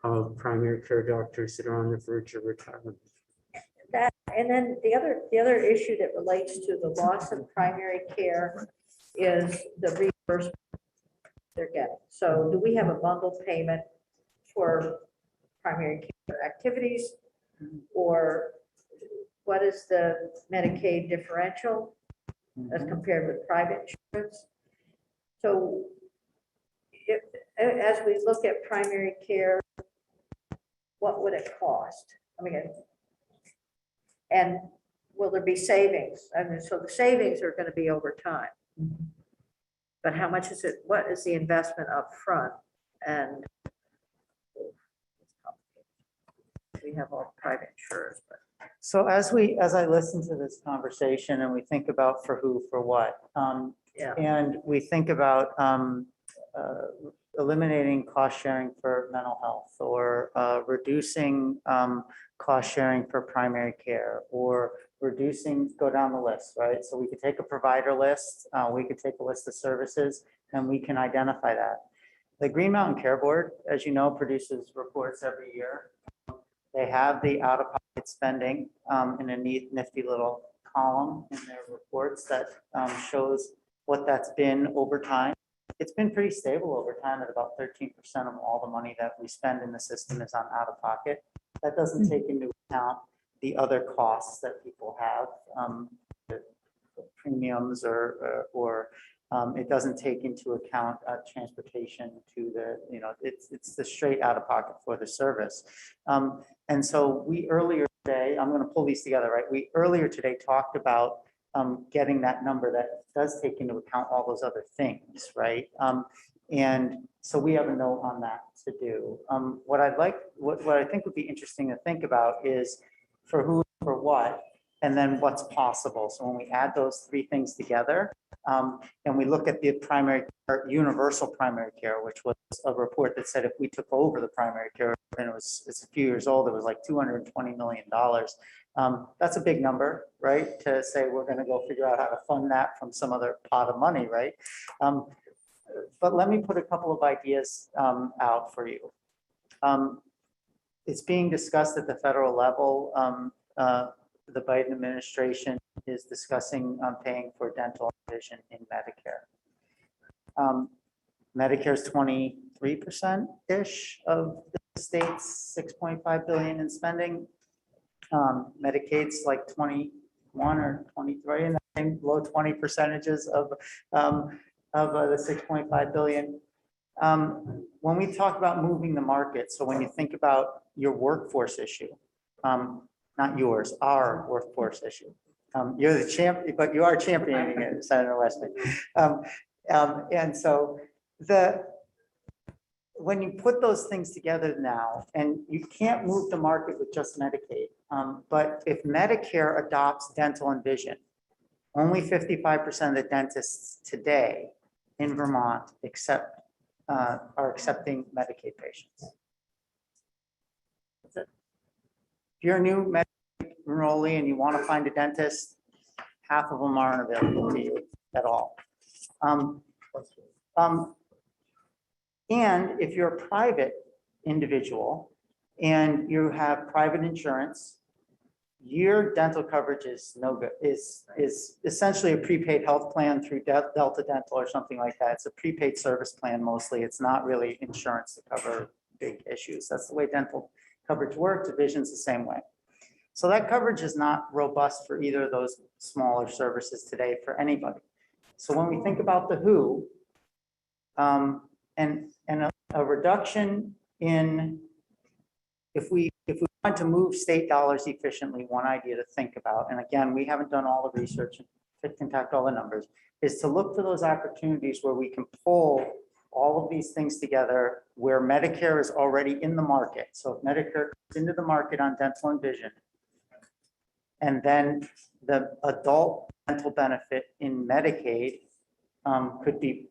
of primary care doctors that are on the verge of retirement. That, and then the other issue that relates to the loss of primary care is the reimbursement they're getting. So do we have a bundled payment for primary care activities? Or what is the Medicaid differential as compared with private insurance? So as we look at primary care, what would it cost? I mean, and will there be savings? I mean, so the savings are going to be over time. But how much is it? What is the investment up front? And we have all private insurers, but. So as I listen to this conversation and we think about for who, for what, Yeah. and we think about eliminating cost sharing for mental health or reducing cost sharing for primary care or reducing, go down the list, right? So we could take a provider list, we could take a list of services and we can identify that. The Green Mountain Care Board, as you know, produces reports every year. They have the out-of-pocket spending in a neat, nifty little column in their reports that shows what that's been over time. It's been pretty stable over time at about 13% of all the money that we spend in the system is on out-of-pocket. That doesn't take into account the other costs that people have, the premiums or it doesn't take into account transportation to the, it's the straight out of pocket for the service. And so we earlier today, I'm going to pull these together, right? We earlier today talked about getting that number that does take into account all those other things, right? And so we have a note on that to do. What I think would be interesting to think about is for who, for what, and then what's possible. So when we add those three things together, and we look at the primary or universal primary care, which was a report that said if we took over the primary care, and it's a few years old, it was like $220 million. That's a big number, right? To say we're going to go figure out how to fund that from some other pot of money, right? But let me put a couple of ideas out for you. It's being discussed at the federal level. The Biden administration is discussing paying for dental and vision in Medicare. Medicare is 23%-ish of the state's $6.5 billion in spending. Medicaid's like 21 or 23, and I think low 20 percentages of the 6.5 billion. When we talk about moving the market, so when you think about your workforce issue, not yours, our workforce issue. You're the champion, but you are championing it, Senator Westman. And so when you put those things together now, and you can't move the market with just Medicaid, but if Medicare adopts dental and vision, only 55% of the dentists today in Vermont are accepting Medicaid patients. That's it. If you're a new Medicaid enrollee and you want to find a dentist, half of them aren't available to you at all. And if you're a private individual and you have private insurance, your dental coverage is no good, is essentially a prepaid health plan through Delta Dental or something like that. It's a prepaid service plan mostly. It's not really insurance to cover big issues. That's the way dental coverage works. Vision's the same way. So that coverage is not robust for either of those smaller services today for anybody. So when we think about the who, and a reduction in, if we want to move state dollars efficiently, one idea to think about, and again, we haven't done all the research and contact all the numbers, is to look for those opportunities where we can pull all of these things together where Medicare is already in the market. So if Medicare comes into the market on dental and vision, and then the adult dental benefit in Medicaid could be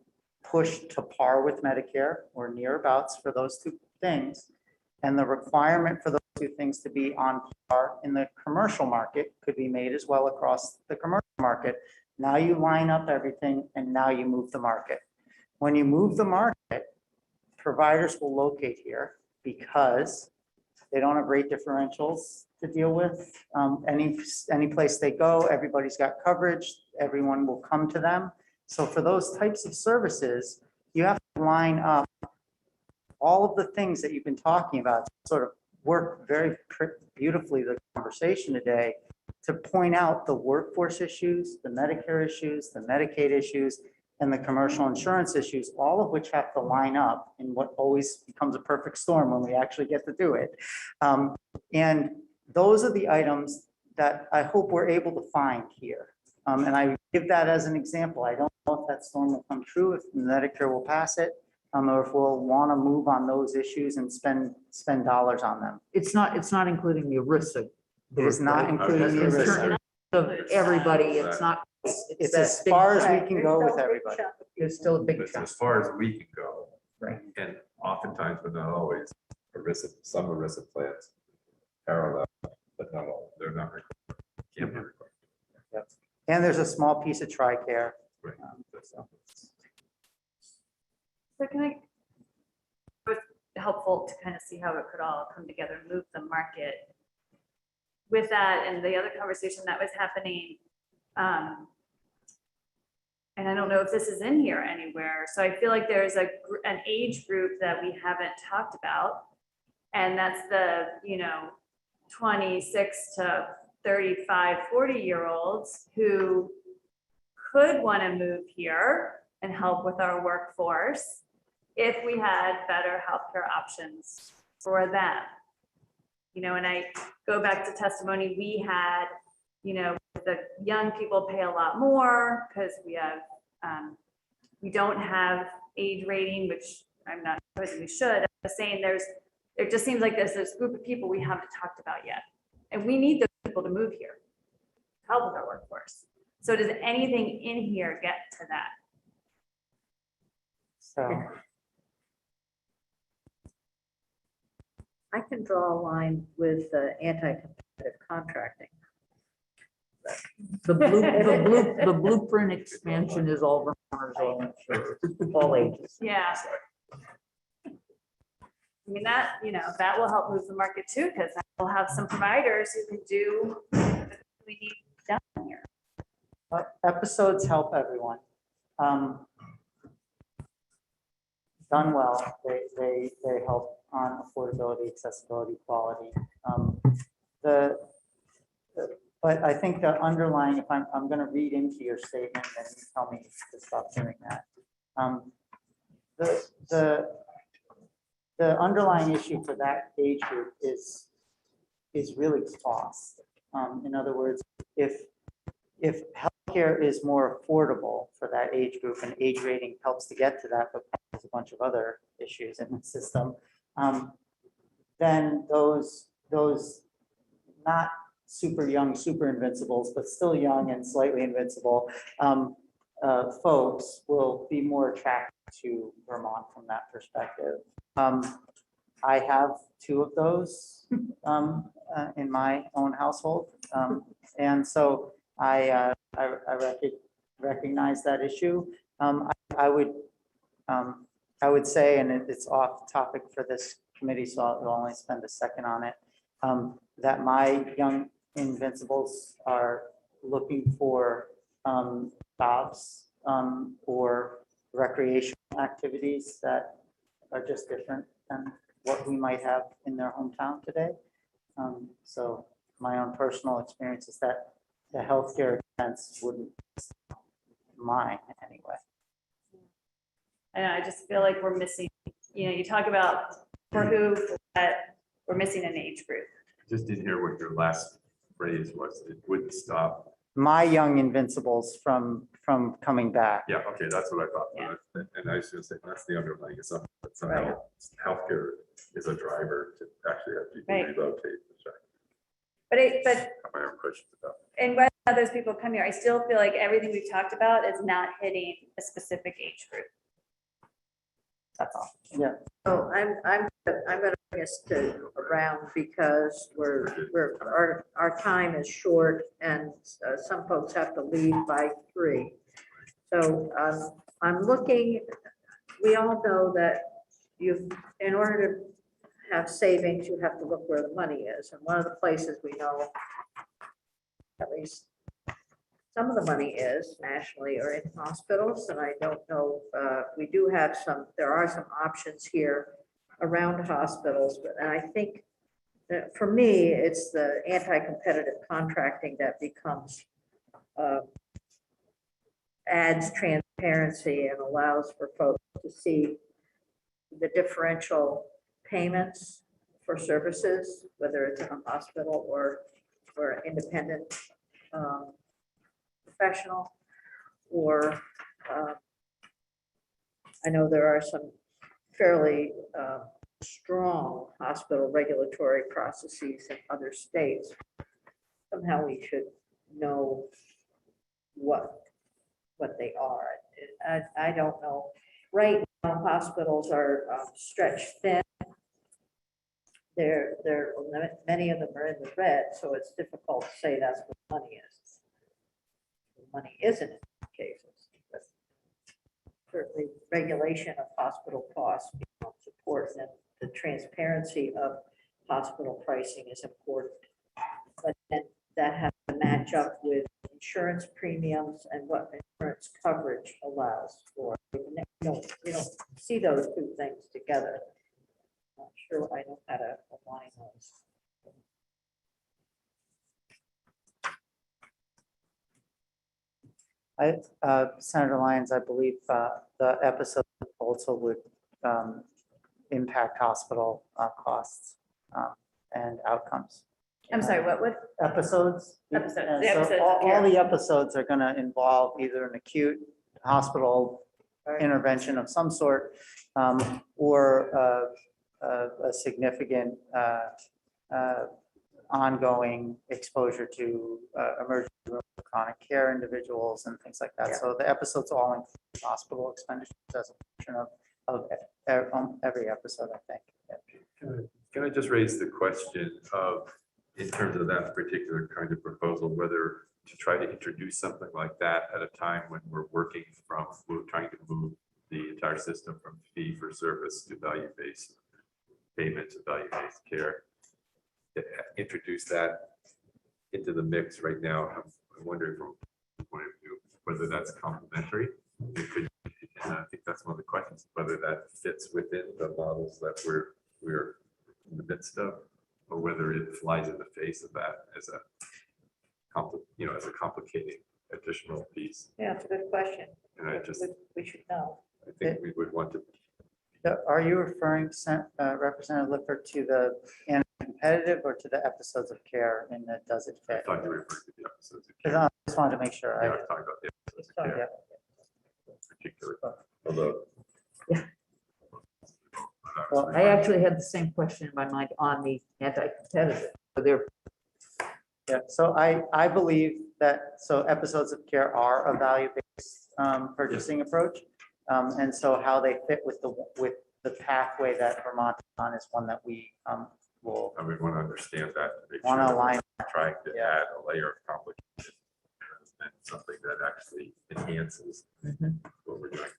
pushed to par with Medicare or nearabouts for those two things. And the requirement for those two things to be on par in the commercial market could be made as well across the commercial market. Now you line up everything and now you move the market. When you move the market, providers will locate here because they don't have rate differentials to deal with. Any place they go, everybody's got coverage, everyone will come to them. So for those types of services, you have to line up all of the things that you've been talking about, sort of work very beautifully the conversation today to point out the workforce issues, the Medicare issues, the Medicaid issues, and the commercial insurance issues, all of which have to line up in what always becomes a perfect storm when we actually get to do it. And those are the items that I hope we're able to find here. And I give that as an example. I don't know if that storm will come true, if Medicare will pass it. or if we'll want to move on those issues and spend dollars on them. It's not including the ERISA. It is not including the In terms ERISA. Of everybody, it's not. It's that as big far as chunk. we can go with everybody. There's still a big That's chunk. as far as we can go. Right. And oftentimes, but not always, some ERISA plans parallel, but not all, they're not required. Can't be required. And there's a small piece of TRICARE. Right. So. So can I, it was helpful to kind of see how it could all come together and move the market. With that and the other conversation that was happening, and I don't know if this is in here anywhere, so I feel like there's an age group that we haven't talked about. And that's the, 26 to 35, 40-year-olds who could want to move here and help with our workforce if we had better healthcare options for them. And I go back to testimony we had, the young people pay a lot more because we have, we don't have age rating, which I'm not supposing we should. I'm saying it just seems like there's this group of people we haven't talked about yet. And we need those people to move here, to help with our workforce. So does anything in here get to that? So, I can draw a line with anti-competitive contracting. The blueprint expansion is all Vermonters, all ages. Yeah. I mean, that will help move the market too, because we'll have some providers who can do what we need done here. episodes help everyone. Done well, they help on affordability, accessibility, quality. But I think the underlying, if I'm going to read into your statement, then you tell me to stop doing that. The underlying issue for that age group is really cost. In other words, if healthcare is more affordable for that age group and age rating helps to get to that, but there's a bunch of other issues in the system, then those not super young, super invincibles, but still young and slightly invincible folks will be more attracted to Vermont from that perspective. I have two of those in my own household. And so I recognize that issue. I would say, and it's off topic for this committee, so I'll only spend a second on it, that my young invincibles are looking for jobs or recreational activities that are just different than what we might have in their hometown today. So my own personal experience is that the healthcare expense wouldn't mine anyway. And I just feel like we're missing, you talk about for who, that we're missing an age group. Just didn't hear what your last phrase was. It wouldn't stop. My young invincibles from coming back. Yeah, okay, that's what I thought. Yeah. And I was gonna say, that's the underlying assumption, that somehow healthcare is a driver to actually have people Right. relocate. Which But I have my own questions about. and whether those people come here, I still feel like everything we've talked about is not hitting a specific age group. That's all. Yeah. So I'm gonna bring us to around because our time is short and some folks have to leave by 3. So I'm looking, we all know that in order to have savings, you have to look where the money is. And one of the places we know, at least some of the money is nationally or in hospitals, and I don't know, we do have there are some options here around hospitals, and I think that for me, it's the anti-competitive contracting that becomes, adds transparency and allows for folks to see the differential payments for services, whether it's in a hospital or an independent professional, or I know there are some fairly strong hospital regulatory processes in other states. Somehow we should know what they are. I don't know. Right now, hospitals are stretched thin. Many of them are in the red, so it's difficult to say that's what money is. Money isn't in some cases. But certainly, regulation of hospital costs becomes important, and the transparency of hospital pricing is important. But then that has to match up with insurance premiums and what insurance coverage allows for. You don't see those two things together. Not sure I know how to align those. Senator Lyons, I believe the episode also would impact hospital costs and outcomes. I'm sorry, what would? Episodes. Episodes, Yeah, the so episodes, all yeah. the episodes are going to involve either an acute hospital intervention of some sort or a significant ongoing exposure to emergency room chronic care individuals and things like that. Yeah. So the episodes all include hospital expenditures as a portion of every episode, I think. Can I just raise the question of, in terms of that particular kind of proposal, whether to try to introduce something like that at a time when we're trying to move the entire system from fee for service to value-based payment to value-based care, introduce that into the mix right now. I'm wondering from the point of view whether that's complementary. It could, and I think that's one of the questions, whether that fits within the models that we're in the midst of, or whether it flies in the face of that as a complicating additional piece. Yeah, it's a good question. And I just, We should know. I think we would want to, Are you referring, Representative Lippert, to the anti-competitive or to the episodes of care in the Does It I Fit? thought you were referring to the episodes of Because care. I just wanted to make sure. Yeah, I was talking about the episodes of Yeah. care in particular, although. Yeah. I actually had the same question in my mind on the anti-competitive. So they're Yeah, so I believe that, so episodes of care are a value-based purchasing approach. And so how they fit with the pathway that Vermont is on is one that we will I would want to understand that. to make want sure to that align. we're Trying to Yeah. add a layer of complication and something that actually enhances what we're doing.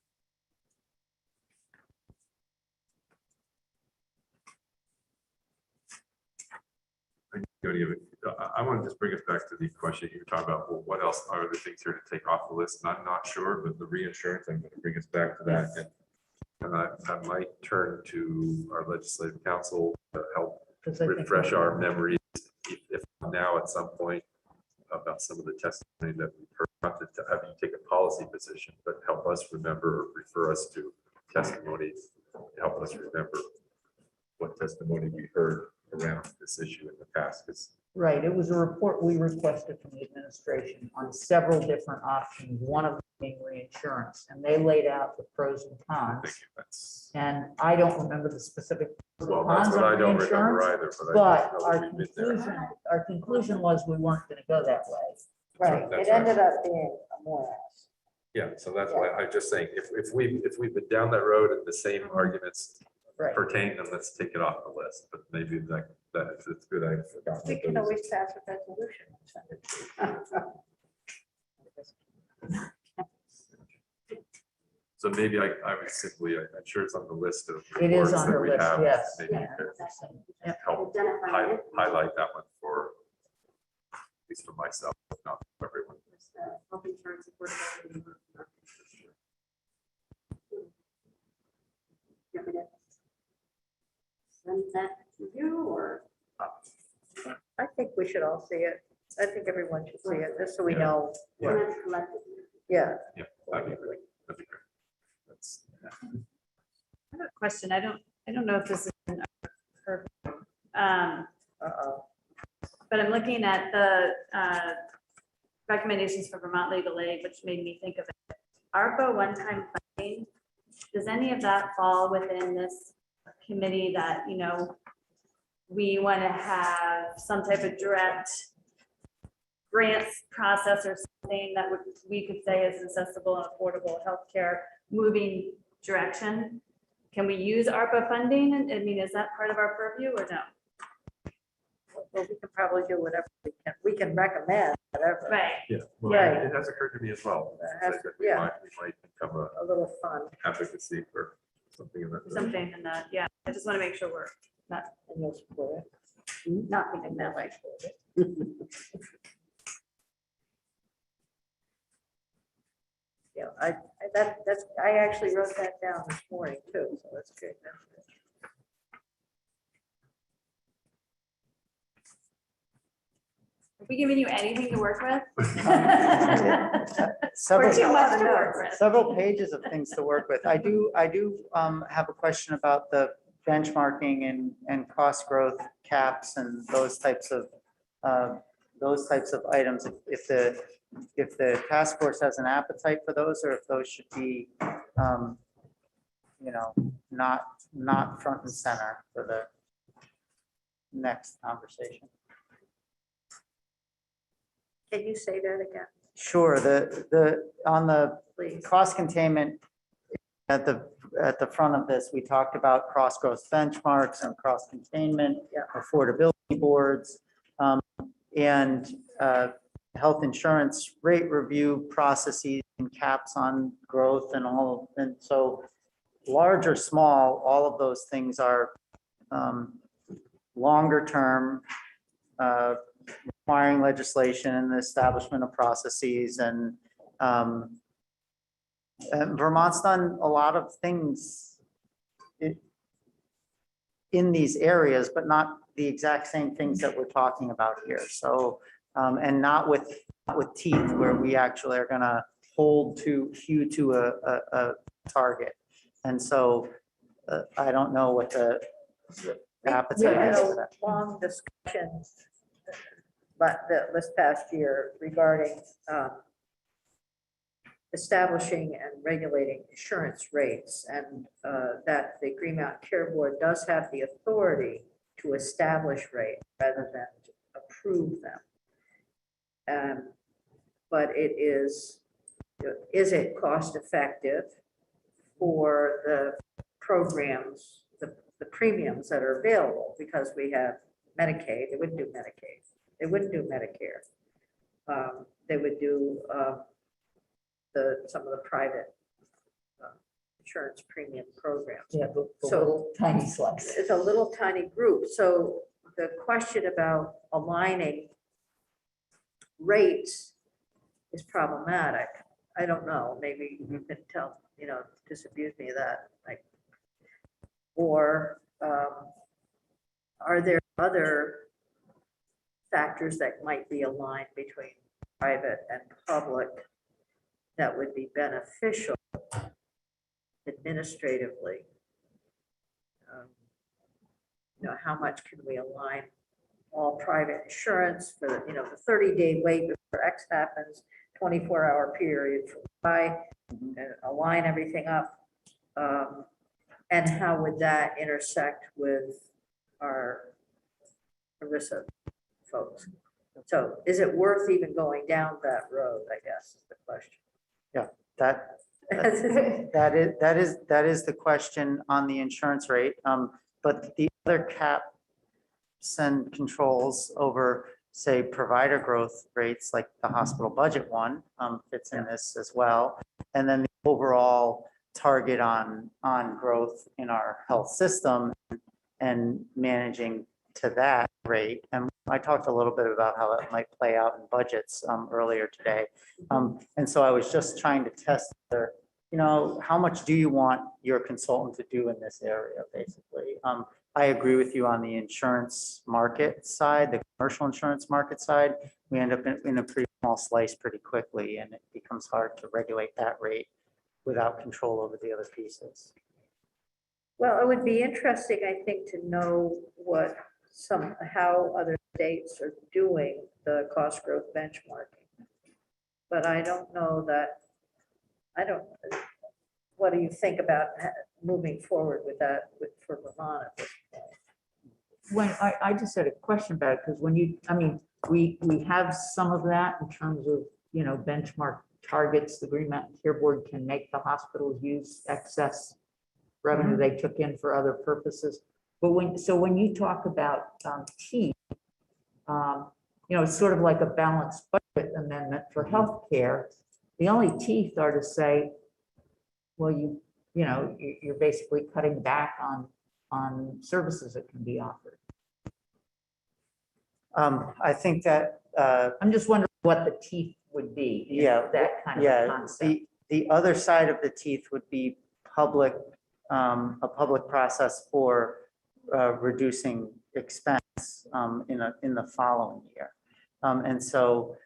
I want to just bring us back to the question you were talking about, well, what else are the things here to take off the list? And I'm not sure, but the reinsurance, I'm going to bring us back to that. And I might turn to our legislative council to help refresh our memories, if now at some point, about some of the testimony that we've heard, not to have you take a policy position, but help us remember, or refer us to testimony, help us remember what testimony we heard around this issue in the past, because right. It was a report we requested from the administration on several different options, one of them being reinsurance, and they laid out the pros and I cons. think that's, And I don't remember the specific pros and well, that's cons what I of don't remember reinsurance, either, but I but just know our that we've been there. conclusion was we weren't going to go that way. Right, That's it right. ended up being a morass. Yeah, so that's why I'm just saying, if we've been down that road and the same arguments Right. pertain, then let's take it off the list, but maybe it's good, I forgot. We can always pass a resolution and send it to you. So maybe I would simply, I'm sure it's on the list of It is reports on that the we list, have. yes. Maybe you Yeah, could exactly. help Identify it. highlight that one for, at least for myself, if not for everyone. Health insurance affordability. You want me to send that to you, or? I think we should all see it. I think everyone should see it, just so we Yeah. know. Yeah. That's collected. Yeah. Yeah, that'd be great. That'd be great. That's, I have a question. I don't know if this is in our purview. Uh-oh. But I'm looking at the recommendations for Vermont Legal Aid, which made me think of it. ARPA one-time funding does any of that fall within this committee that, you know, we want to have some type of direct grants process or something that we could say is accessible and affordable healthcare moving direction? Can we use ARPA funding? I mean, is that part of our purview or no? Well, we can probably do whatever we can recommend, whatever. Right. Yeah, well, Right. it has occurred to me as well. Has- that yeah. We might become A little fun, advocacy for something in that. direction. Something in that, yeah. I just want to make sure we're and you'll support not thinking that way. it. Yeah, I actually wrote that down this morning too, so that's good. Have we given you anything to work with? Or Several, too much to work with? several pages of things to work with. I do have a question about the benchmarking and cost growth caps and those types of items. If the task force has an appetite for those, or if those should be, you know, not front and center for the next conversation. Can you say that again, Sure, on the please? cost containment, at the front of this, we talked about cross growth benchmarks and cross containment, Yeah. affordability boards, and health insurance rate review processes and caps on growth and all. And so large or small, all of those things are longer term, requiring legislation and the establishment of processes, and Vermont's done a lot of things in these areas, but not the exact same things that we're talking about here. So, and not with teeth, where we actually are going to hold you to a target. And so I don't know what the We appetite had is a for that. long discussion this past year regarding establishing and regulating insurance rates, and that the Green Mountain Care Board does have the authority to establish rates rather than to approve them. But it is it cost effective for the programs, the premiums that are available? Because we have Medicaid, they wouldn't do Medicaid, they wouldn't do Medicare. They would do some of the private insurance premium programs. Yeah, the So- little tiny slice. It's a little tiny group. So the question about aligning rates is problematic. I don't know, maybe you can tell, disabuse me of that, like, or are there other factors that might be aligned between private and public that would be beneficial administratively? How much can we align all private insurance for the 30-day wait before X happens, 24-hour period for Y, and align everything up? And how would that intersect with our ERISA folks? So is it worth even going down that road, I guess, is the question. That is the question on the insurance rate. But the other caps and controls over, say, provider growth rates, like the hospital budget one, fits in this as well. And then the overall target on growth in our health system and managing to that rate. And I talked a little bit about how it might play out in budgets earlier today. And so I was just trying to test how much do you want your consultant to do in this area, basically? I agree with you on the insurance market side, the commercial insurance market side. We end up in a pretty small slice pretty quickly, and it becomes hard to regulate that rate without control over the other pieces. Well, it would be interesting, I think, to know how other states are doing the cost growth benchmarking. But I don't know that, what do you think about moving forward with that for Vermont at this point? When, I just had a question about it, because when you, I mean, we have some of that in terms of, you know, benchmark targets. The Green Mountain Care Board can make the hospitals use excess revenue they took in for other purposes. But when you talk about teeth, you know, it's sort of like a balanced budget amendment for healthcare. The only teeth are to say, well, you know, you're basically cutting back on services that can be offered. I think that, I'm just wondering what the teeth would be. in Yeah, That kind of yeah, concept. the other side of the teeth would be public, a public process for reducing expense in the following year. And so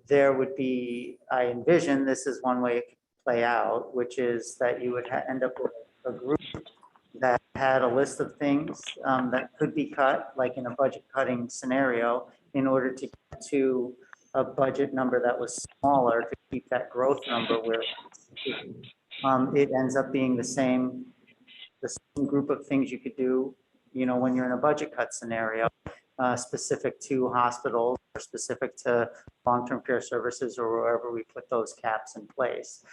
there would be, I envision, this is one way it could play out, which is that you would end up with a group that had a list of things that could be cut, like in a budget cutting scenario, in order to get to a budget number that was smaller to keep that growth number where it ends up being the same group of things you could do, you know, when you're in a budget cut scenario, specific to hospitals or specific to long-term care services or wherever we put those caps in place.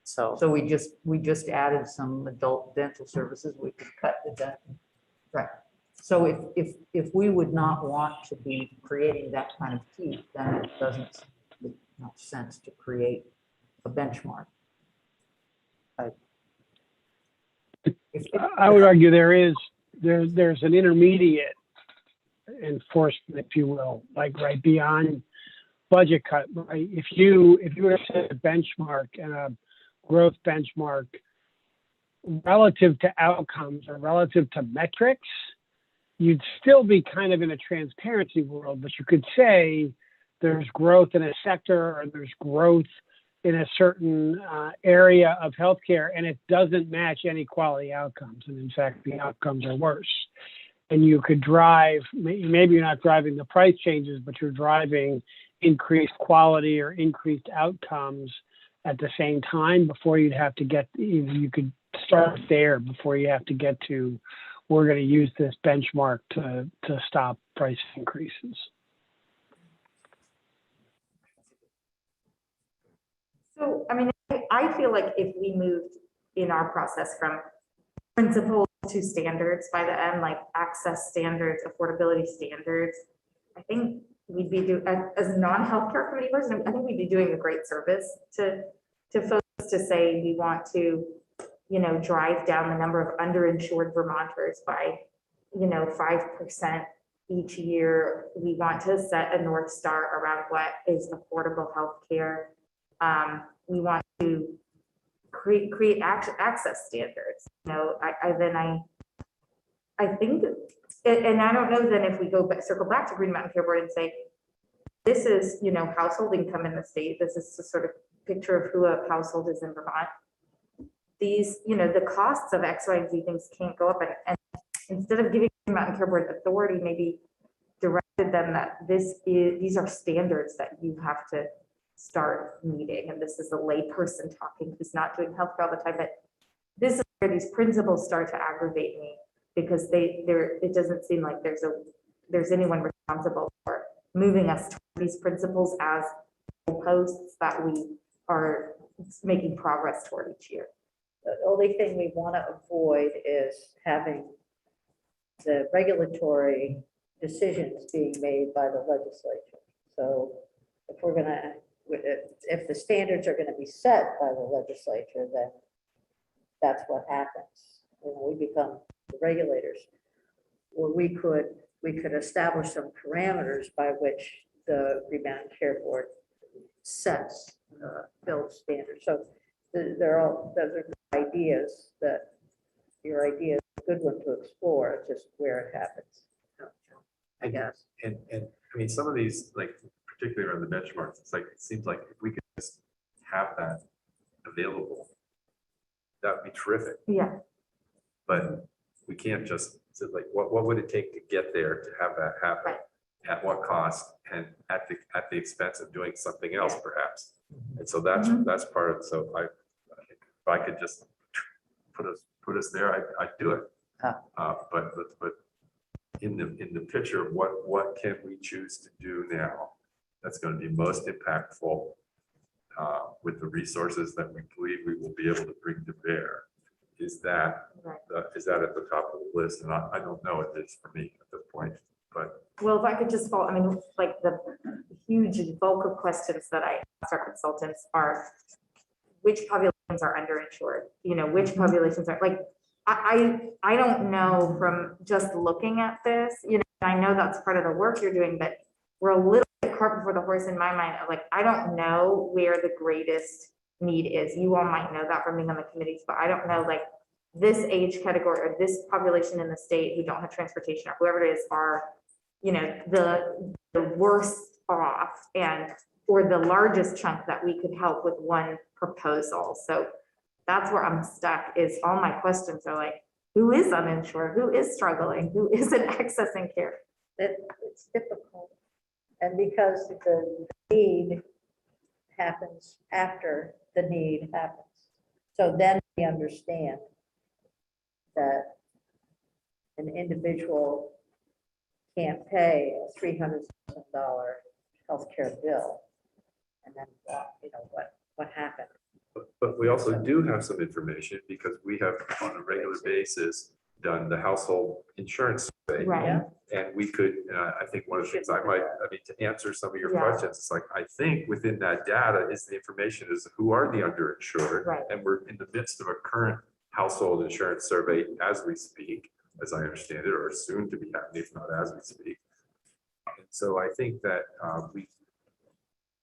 So we just added some adult dental services. We could cut the dental. Right. So if we would not want to be creating that kind of teeth, then it doesn't make much sense to create a benchmark. I would argue there's an intermediate enforcement, if you will, like right beyond budget cut, right? If you were to set a benchmark and a growth benchmark relative to outcomes or relative to metrics, you'd still be kind of in a transparency world, but you could say there's growth in a sector or there's growth in a certain area of healthcare, and it doesn't match any quality outcomes. And in fact, the outcomes are worse. And you could drive, maybe you're not driving the price changes, but you're driving increased quality or increased outcomes at the same time before you'd have to get, you could start there before you have to get to, we're going to use this benchmark to stop price increases. So, I mean, I feel like if we moved in our process from principles to standards by the end, like access standards, affordability standards, I think we'd be doing, as a non-healthcare committee person, I think we'd be doing a great service to folks to say we want to, you know, drive down the number of underinsured Vermonters by, you know, 5% each year. We want to set a North Star around what is affordable healthcare. We want to create access standards. You know, I think, and I don't know then if we go back, circle back to Green Mountain Care Board and say, this is, you know, household income in the state. This is a sort of picture of who a household is in Vermont. These, you know, the costs of X, Y, and Z things can't go up. And instead of giving Green Mountain Care Board authority, maybe directed them that these are standards that you have to start meeting. And this is a lay person talking who's not doing healthcare all the time. But this is where these principles start to aggravate me, because it doesn't seem like there's anyone responsible for moving us toward these principles as posts that we are making progress toward each year. The only thing we want to avoid is having the regulatory decisions being made by the legislature. So if we're gonna, if the standards are gonna be set by the legislature, then that's what happens. You know, we become the regulators. Or we could establish some parameters by which the Green Mountain Care Board sets build standards. So those are ideas that your idea is a good one to explore. It's just where it happens, I guess. And I mean, some of these, like particularly around the benchmarks, it's like, it seems like if we could just have that available, that would be terrific. Yeah. But we can't just, so like, what would it take to get there to have that happen? Right. At what cost, and at the expense of doing something else, perhaps? And so that's part of, so if I could just put us there, I'd do it. But in the picture of what can we choose to do now that's going to be most impactful with the resources that we believe we will be able to bring to bear, is that at the top of the list? And I don't know it is for me at this point, but. Well, if I could just follow, I mean, like the huge bulk of questions that I ask our consultants are, which populations are underinsured? You know, which populations are, like, I don't know from just looking at this, you know, I know that's part of the work you're doing, but we're a little bit cart before the horse in my mind. Like, I don't know where the greatest need is. You all might know that from being on the committees, but I don't know, like, this age category or this population in the state who don't have transportation or whoever it is are, you know, the worst off and, or the largest chunk that we could help with one proposal. So that's where I'm stuck, is all my questions are like, who is uninsured? Who is struggling? Who isn't accessing care? It's difficult. And because the need happens after the need happens. So then we understand that an individual can't pay a $300,000 healthcare bill. And then, you know, what happened? But we also do have some information because we have on a regular basis done the household insurance survey. Right. And we could, I think one of the things to answer some of your Yeah. questions, it's like, I think within that data is the information is who are the underinsured. Right. And we're in the midst of a current household insurance survey as we speak, as I understand it, or soon to be happening, if not as we speak. And so I think that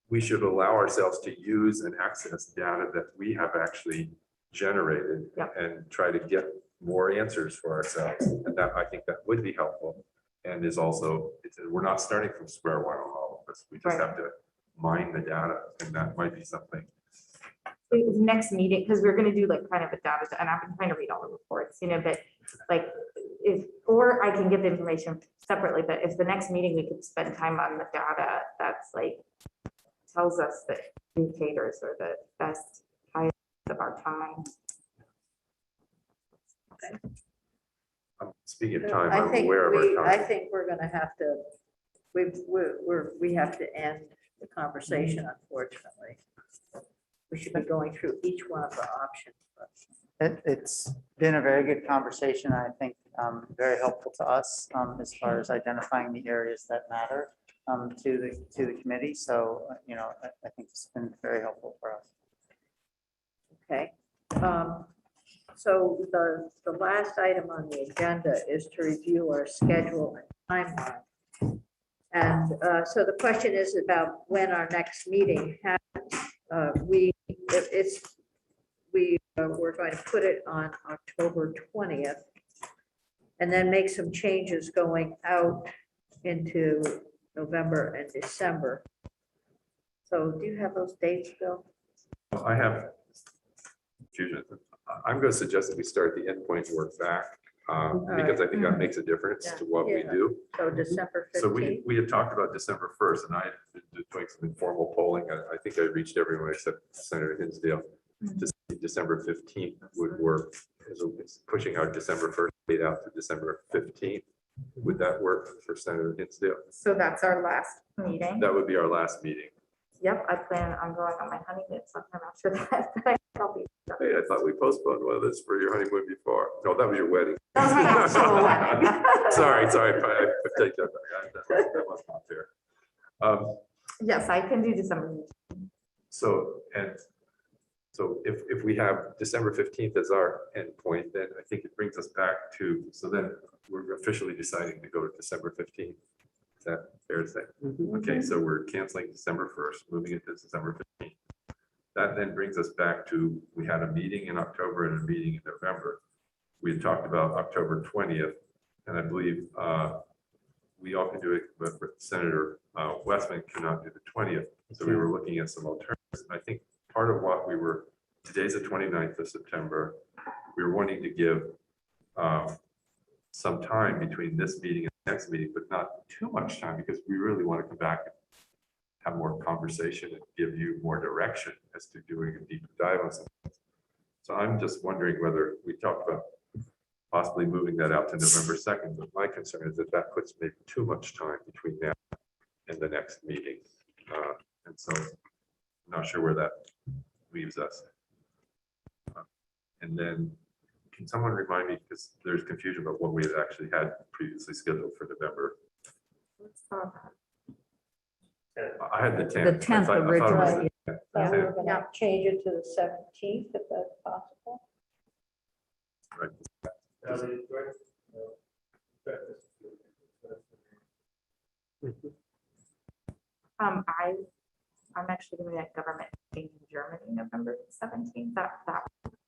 we should allow ourselves to use and access data that we have actually generated. Yep. And try to get more answers for ourselves. And that, I think that would be helpful. And is also, we're not starting from square one on all of this. We just Right. have to mine the data, and that might be something. Next meeting, because we're gonna do like kind of a data, and I've been trying to read all the reports, you know, but like or I can get the information separately, but if the next meeting we could spend time on the data, that's like tells us that indicators are the best use of our time. Speaking of time, I I'm think aware of our I time. think we're gonna have to, we have to end the conversation, unfortunately. We should be going through each one of the options. but- It's been a very good conversation. I think very helpful to us as far as identifying the areas that matter to the committee. So, you know, I think it's been very helpful for us. Okay. So the last item on the agenda is to review our schedule and timeline. And so the question is about when our next meeting happens. We're going to put it on October 20th and then make some changes going out into November and December. So do you have those dates, Bill? I have confusion. I'm going to suggest that we start the endpoint work back because I think that makes a difference to what we Yeah. do. So December So 15th? we had talked about December 1st, and I been doing some informal polling. I think I reached everyone except Senator Hinsdale. To see December 15th would work. It's pushing our December 1st date out to December 15th. Would that work for Senator Hinsdale? So that's our last meeting. That would be our last meeting. Yep, I plan on going on my honeymoon sometime after that. But I'll be- Hey, I thought we postponed one of this for your honeymoon before. No, that was your wedding. That was my actual wedding. Sorry, I take that back. That was not fair. Yes, I can do December. So if we have December 15th as our endpoint, then I think it brings us back to, so then we're officially deciding to go to December 15th. Is that fair to say? Okay, so we're canceling December 1st, moving it to December 15th. That then brings us back to, we had a meeting in October and a meeting in November. We had talked about October 20th, and I believe we all can do it, but Senator Westman cannot do the 20th. So we were looking at some alternatives. And I think part of what today's the 29th of September. We were wanting to give some time between this meeting and the next meeting, but not too much time because we really want to come back and have more conversation and give you more direction as to doing a deeper dive on something. So I'm just wondering whether we talked about possibly moving that out to November 2nd, but my concern is that that puts maybe too much time between now and the next meeting. And so I'm not sure where that leaves us. And then can someone remind me, because there's confusion about what we had actually had previously scheduled for November. I had the 10th. The 10th I thought it was originally. the 10th. So The we're 10th, gonna change it to the 17th if that's possible. right. I'm actually gonna be at government meeting in Germany, November 17th,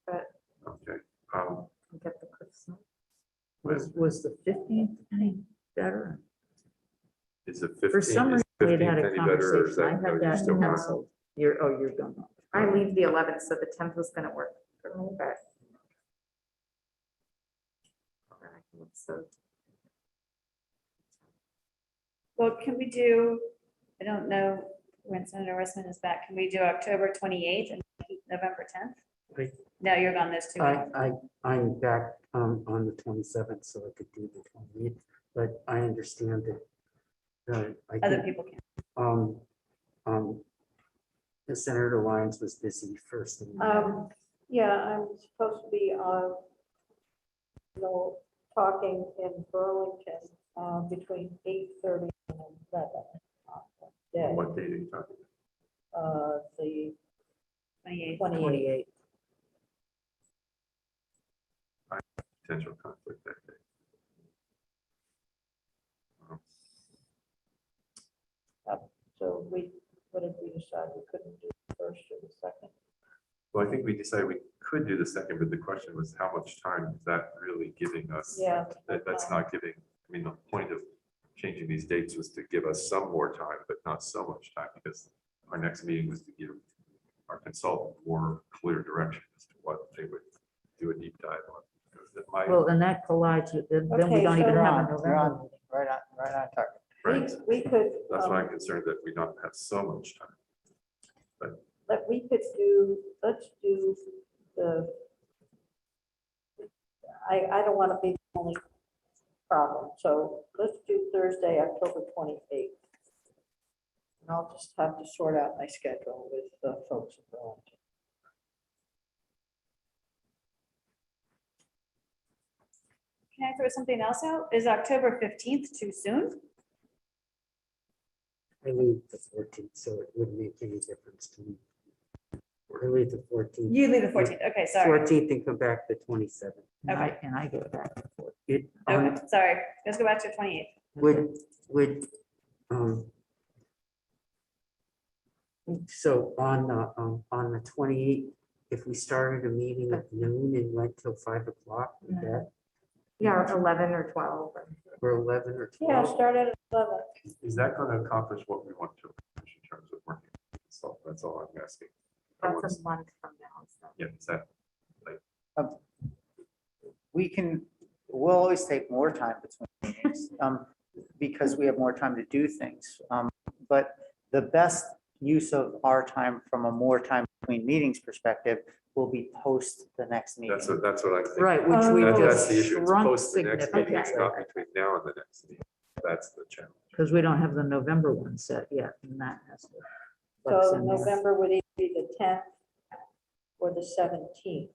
but Okay. I'll get the Christmas. Was the 15th any better? Is it 15th? For some is reason, we had 15th a any better, or is conversation. I that- no, had you're that still gone? canceled. You're gone. I leave the 11th, so the 10th was gonna work for me, but. So Well, can we do, I don't know when Senator Westman is back. Can we do October 28th and November 10th? Right. No, you're gone those 2 weeks. I'm back on the 27th, so I could do the 28th, but I understand that. I Other think, people can. the Senator Lyons was busy first. Yeah, I'm supposed to be talking in Burlington, between 8:30 and 11. on that day. What date are you talking The 28th. 28th. about? Potential conflict that day. So what did we decide? We couldn't do the first or the second? Well, I think we decided we could do the second, but the question was how much time is that really giving us? Yeah. That's not giving, I mean, the point of changing these dates was to give us some more time, but not so much time, because our next meeting was to give our consultant more clear direction as to what they would do a deep dive on. Well, and that collides with, then we Okay, don't even so- have a You're November. on, right on target. Right, We could. that's why I'm concerned that we don't have so much time. But we could do, let's do I don't want to be the only problem, so let's do Thursday, October 28th. And I'll just have to sort out my schedule with the folks in Burlington. Can I throw something else out? Is October 15th too soon? I leave the 14th, so it wouldn't make any difference to me. I leave the 14th. You leave the 14th. Okay, sorry. 14th and come back the 27th. And I go back and forth. It, Okay, sorry. Let's go back to 28th. would, so on the 28th, if we started a meeting at noon and went till 5 o'clock, would that, Yeah, or 11 or 12. or 11 or Yeah, 12? start at 11. Is that going to accomplish what we want to accomplish in terms of working? So that's all I'm asking. That's a month from now. So. Yeah, is that, We'll always take more time between meetings, because we have more time to do things. But the best use of our time from a more time between meetings perspective will be post the next meeting. that's what I'm thinking. Right, which we That's just the issue. It's shrunk post the next meeting. It's significantly, not between now and the next meeting. That's the challenge. because we don't have the November one set yet, and that has to. flex So in there. November would either be the 10th or the 17th.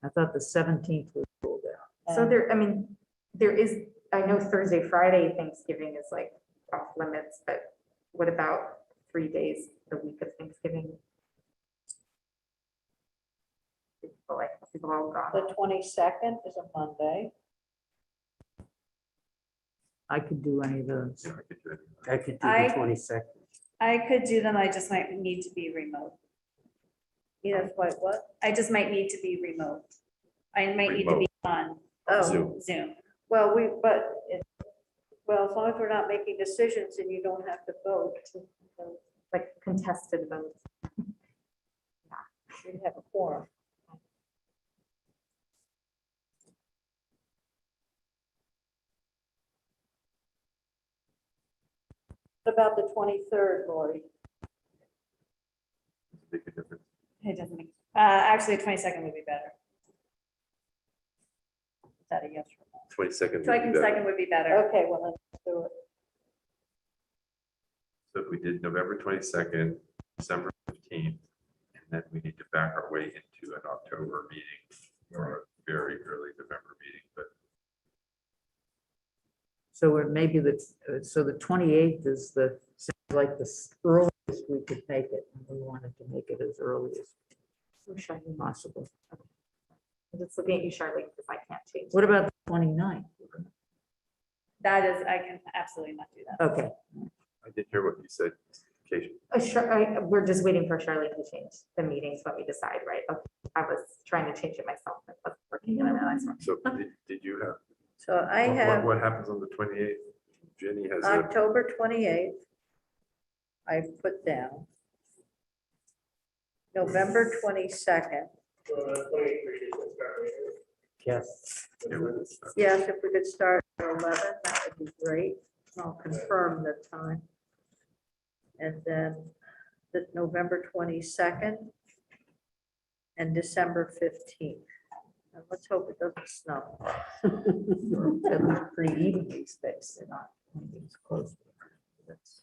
I thought the 17th was ruled out. So there, I mean, I know Thursday, Friday, Thanksgiving is like off limits, but what about 3 days the week of Thanksgiving? People all gone. The 22nd is a Monday. I could do any of those. Yeah, I could do it. I could do I- the 22nd. I could do them. I just might need to be remote. Yes, what? I just might need to be remote. I might need to be on Zoom. Zoom. Well, as long as we're not making decisions and you don't have to vote, Like contested votes. we have a quorum. What about the 23rd, Lori? Make a difference. It doesn't make, actually, 22nd would be better. Is that a yes or no? 22nd. 22nd would be better. Okay, well, let's do it. So if we did November 22nd, December 15th, and then we need to back our way into an October meeting or a very early November meeting, but So it may be that, so the 28th is the, sounds like the earliest we could make it. And we wanted to make it as early as possible. I'm just looking at you, Charlene, because I can't change. What about the 29th? That is, I can absolutely not do that. Okay, I didn't hear what you said, Katie. We're just waiting for Charlene to change the meetings when we decide, right? Okay, I was trying to change it myself. It wasn't working, and I realized. So did you have? So I have What happens on the 28th? Jenny has a, October 28th. I put down. November 22nd. Yes. Yes, if we could start at 11, that would be great. I'll confirm the time. And then the November 22nd and December 15th. And let's hope it doesn't snow. at least pretty evenly spaced, they're not meetings close. That's-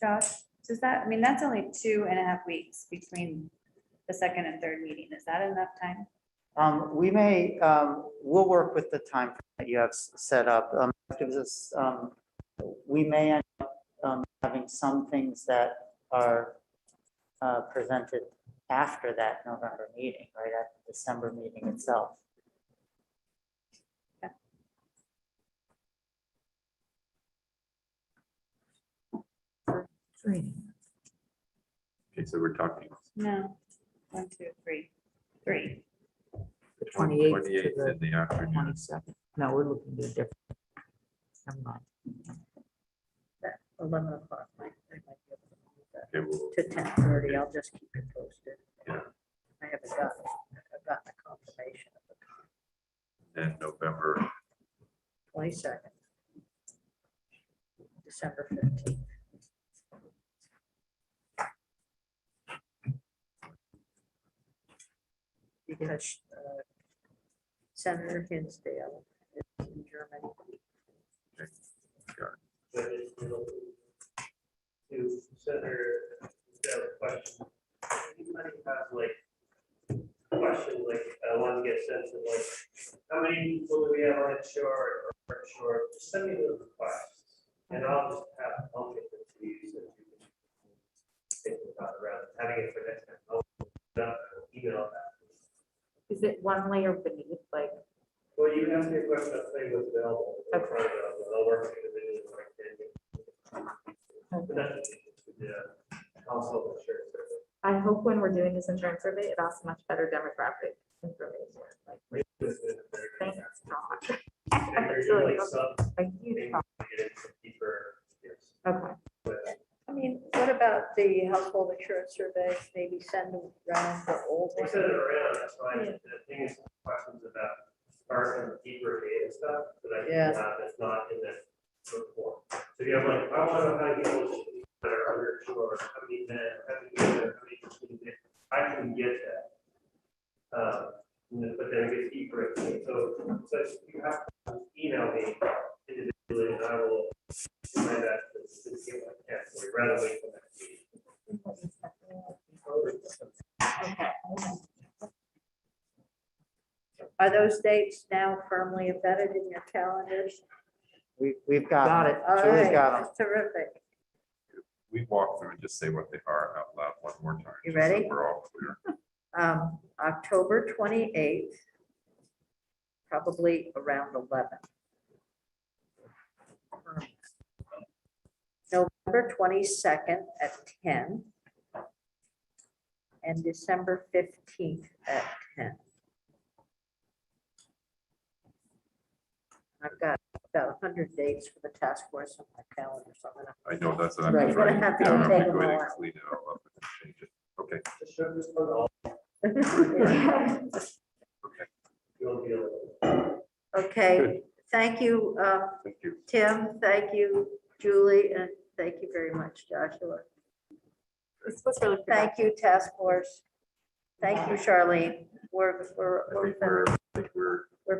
Josh, does that, I mean, that's only 2.5 weeks between the second and third meeting. Is that enough time? We may, we'll work with the time that you have set up. Gives us, we may end up having some things that are presented after that November meeting, right at the December meeting itself. okay, so we're talking No. 1, 2, 3. 3. The 28th 28th to in the the afternoon. 22nd. No, we're looking at a different. Never mind. That 11 o'clock. I might be able to move that Okay, well, to 10:30. I'll just keep it posted. yeah, I haven't gotten a confirmation of the then November, 22nd. December 15th. Because Senator Hinsdale is in Germany. To Senator, question. Anybody has like questions, like I want to get a sense of like, how many people do we have on shore or shore? Just send me those requests and I'll just I'll get them to you so you can think about it rather than having it for next time. I'll email that. Is it one layer beneath, like, Well, you asked me a question, I'll tell you what's available. Okay. I'll work with the video like that. Yeah, also the share survey. I hope when we're doing this insurance survey, it asks much better demographic information. Like, thanks, God. And It's you're really like some a huge things problem. to get into deeper, yes. Okay. I mean, what about the household insurance survey? Maybe send them around the old We one. send it around, that's why the thing is, questions about our deeper data stuff that I Yeah. have that's not in that report. So you have like, I want to know how many people that are under shore, how many men, how many women, how many men. I can get that. But then it gets deeper. So you have to email me individually and I will do my best to get my test for you rather than wait for that meeting. Are those dates now firmly embedded in your calendars? We've got Got it. it. All Julie's right, got 'em. that's terrific. we walk through and just say what they are out loud one more time. You just so ready? We're all clear. October 28th, probably around 11. November 22nd at 10. And December 15th at 10. I've got about 100 dates for the task force on my calendar, so I'm gonna. I know that's what I'm Right. trying Gonna have to to do. I'm take gonna go them ahead all and out. clean it all up and change it. Okay, Just show this one all. okay. You'll be able to. Okay, Thank you, Thank you. Tim. Thank you, Julie, and thank you very much, Joshua. This was really Thank productive. you, task force. Thank you, Charlene. I think we're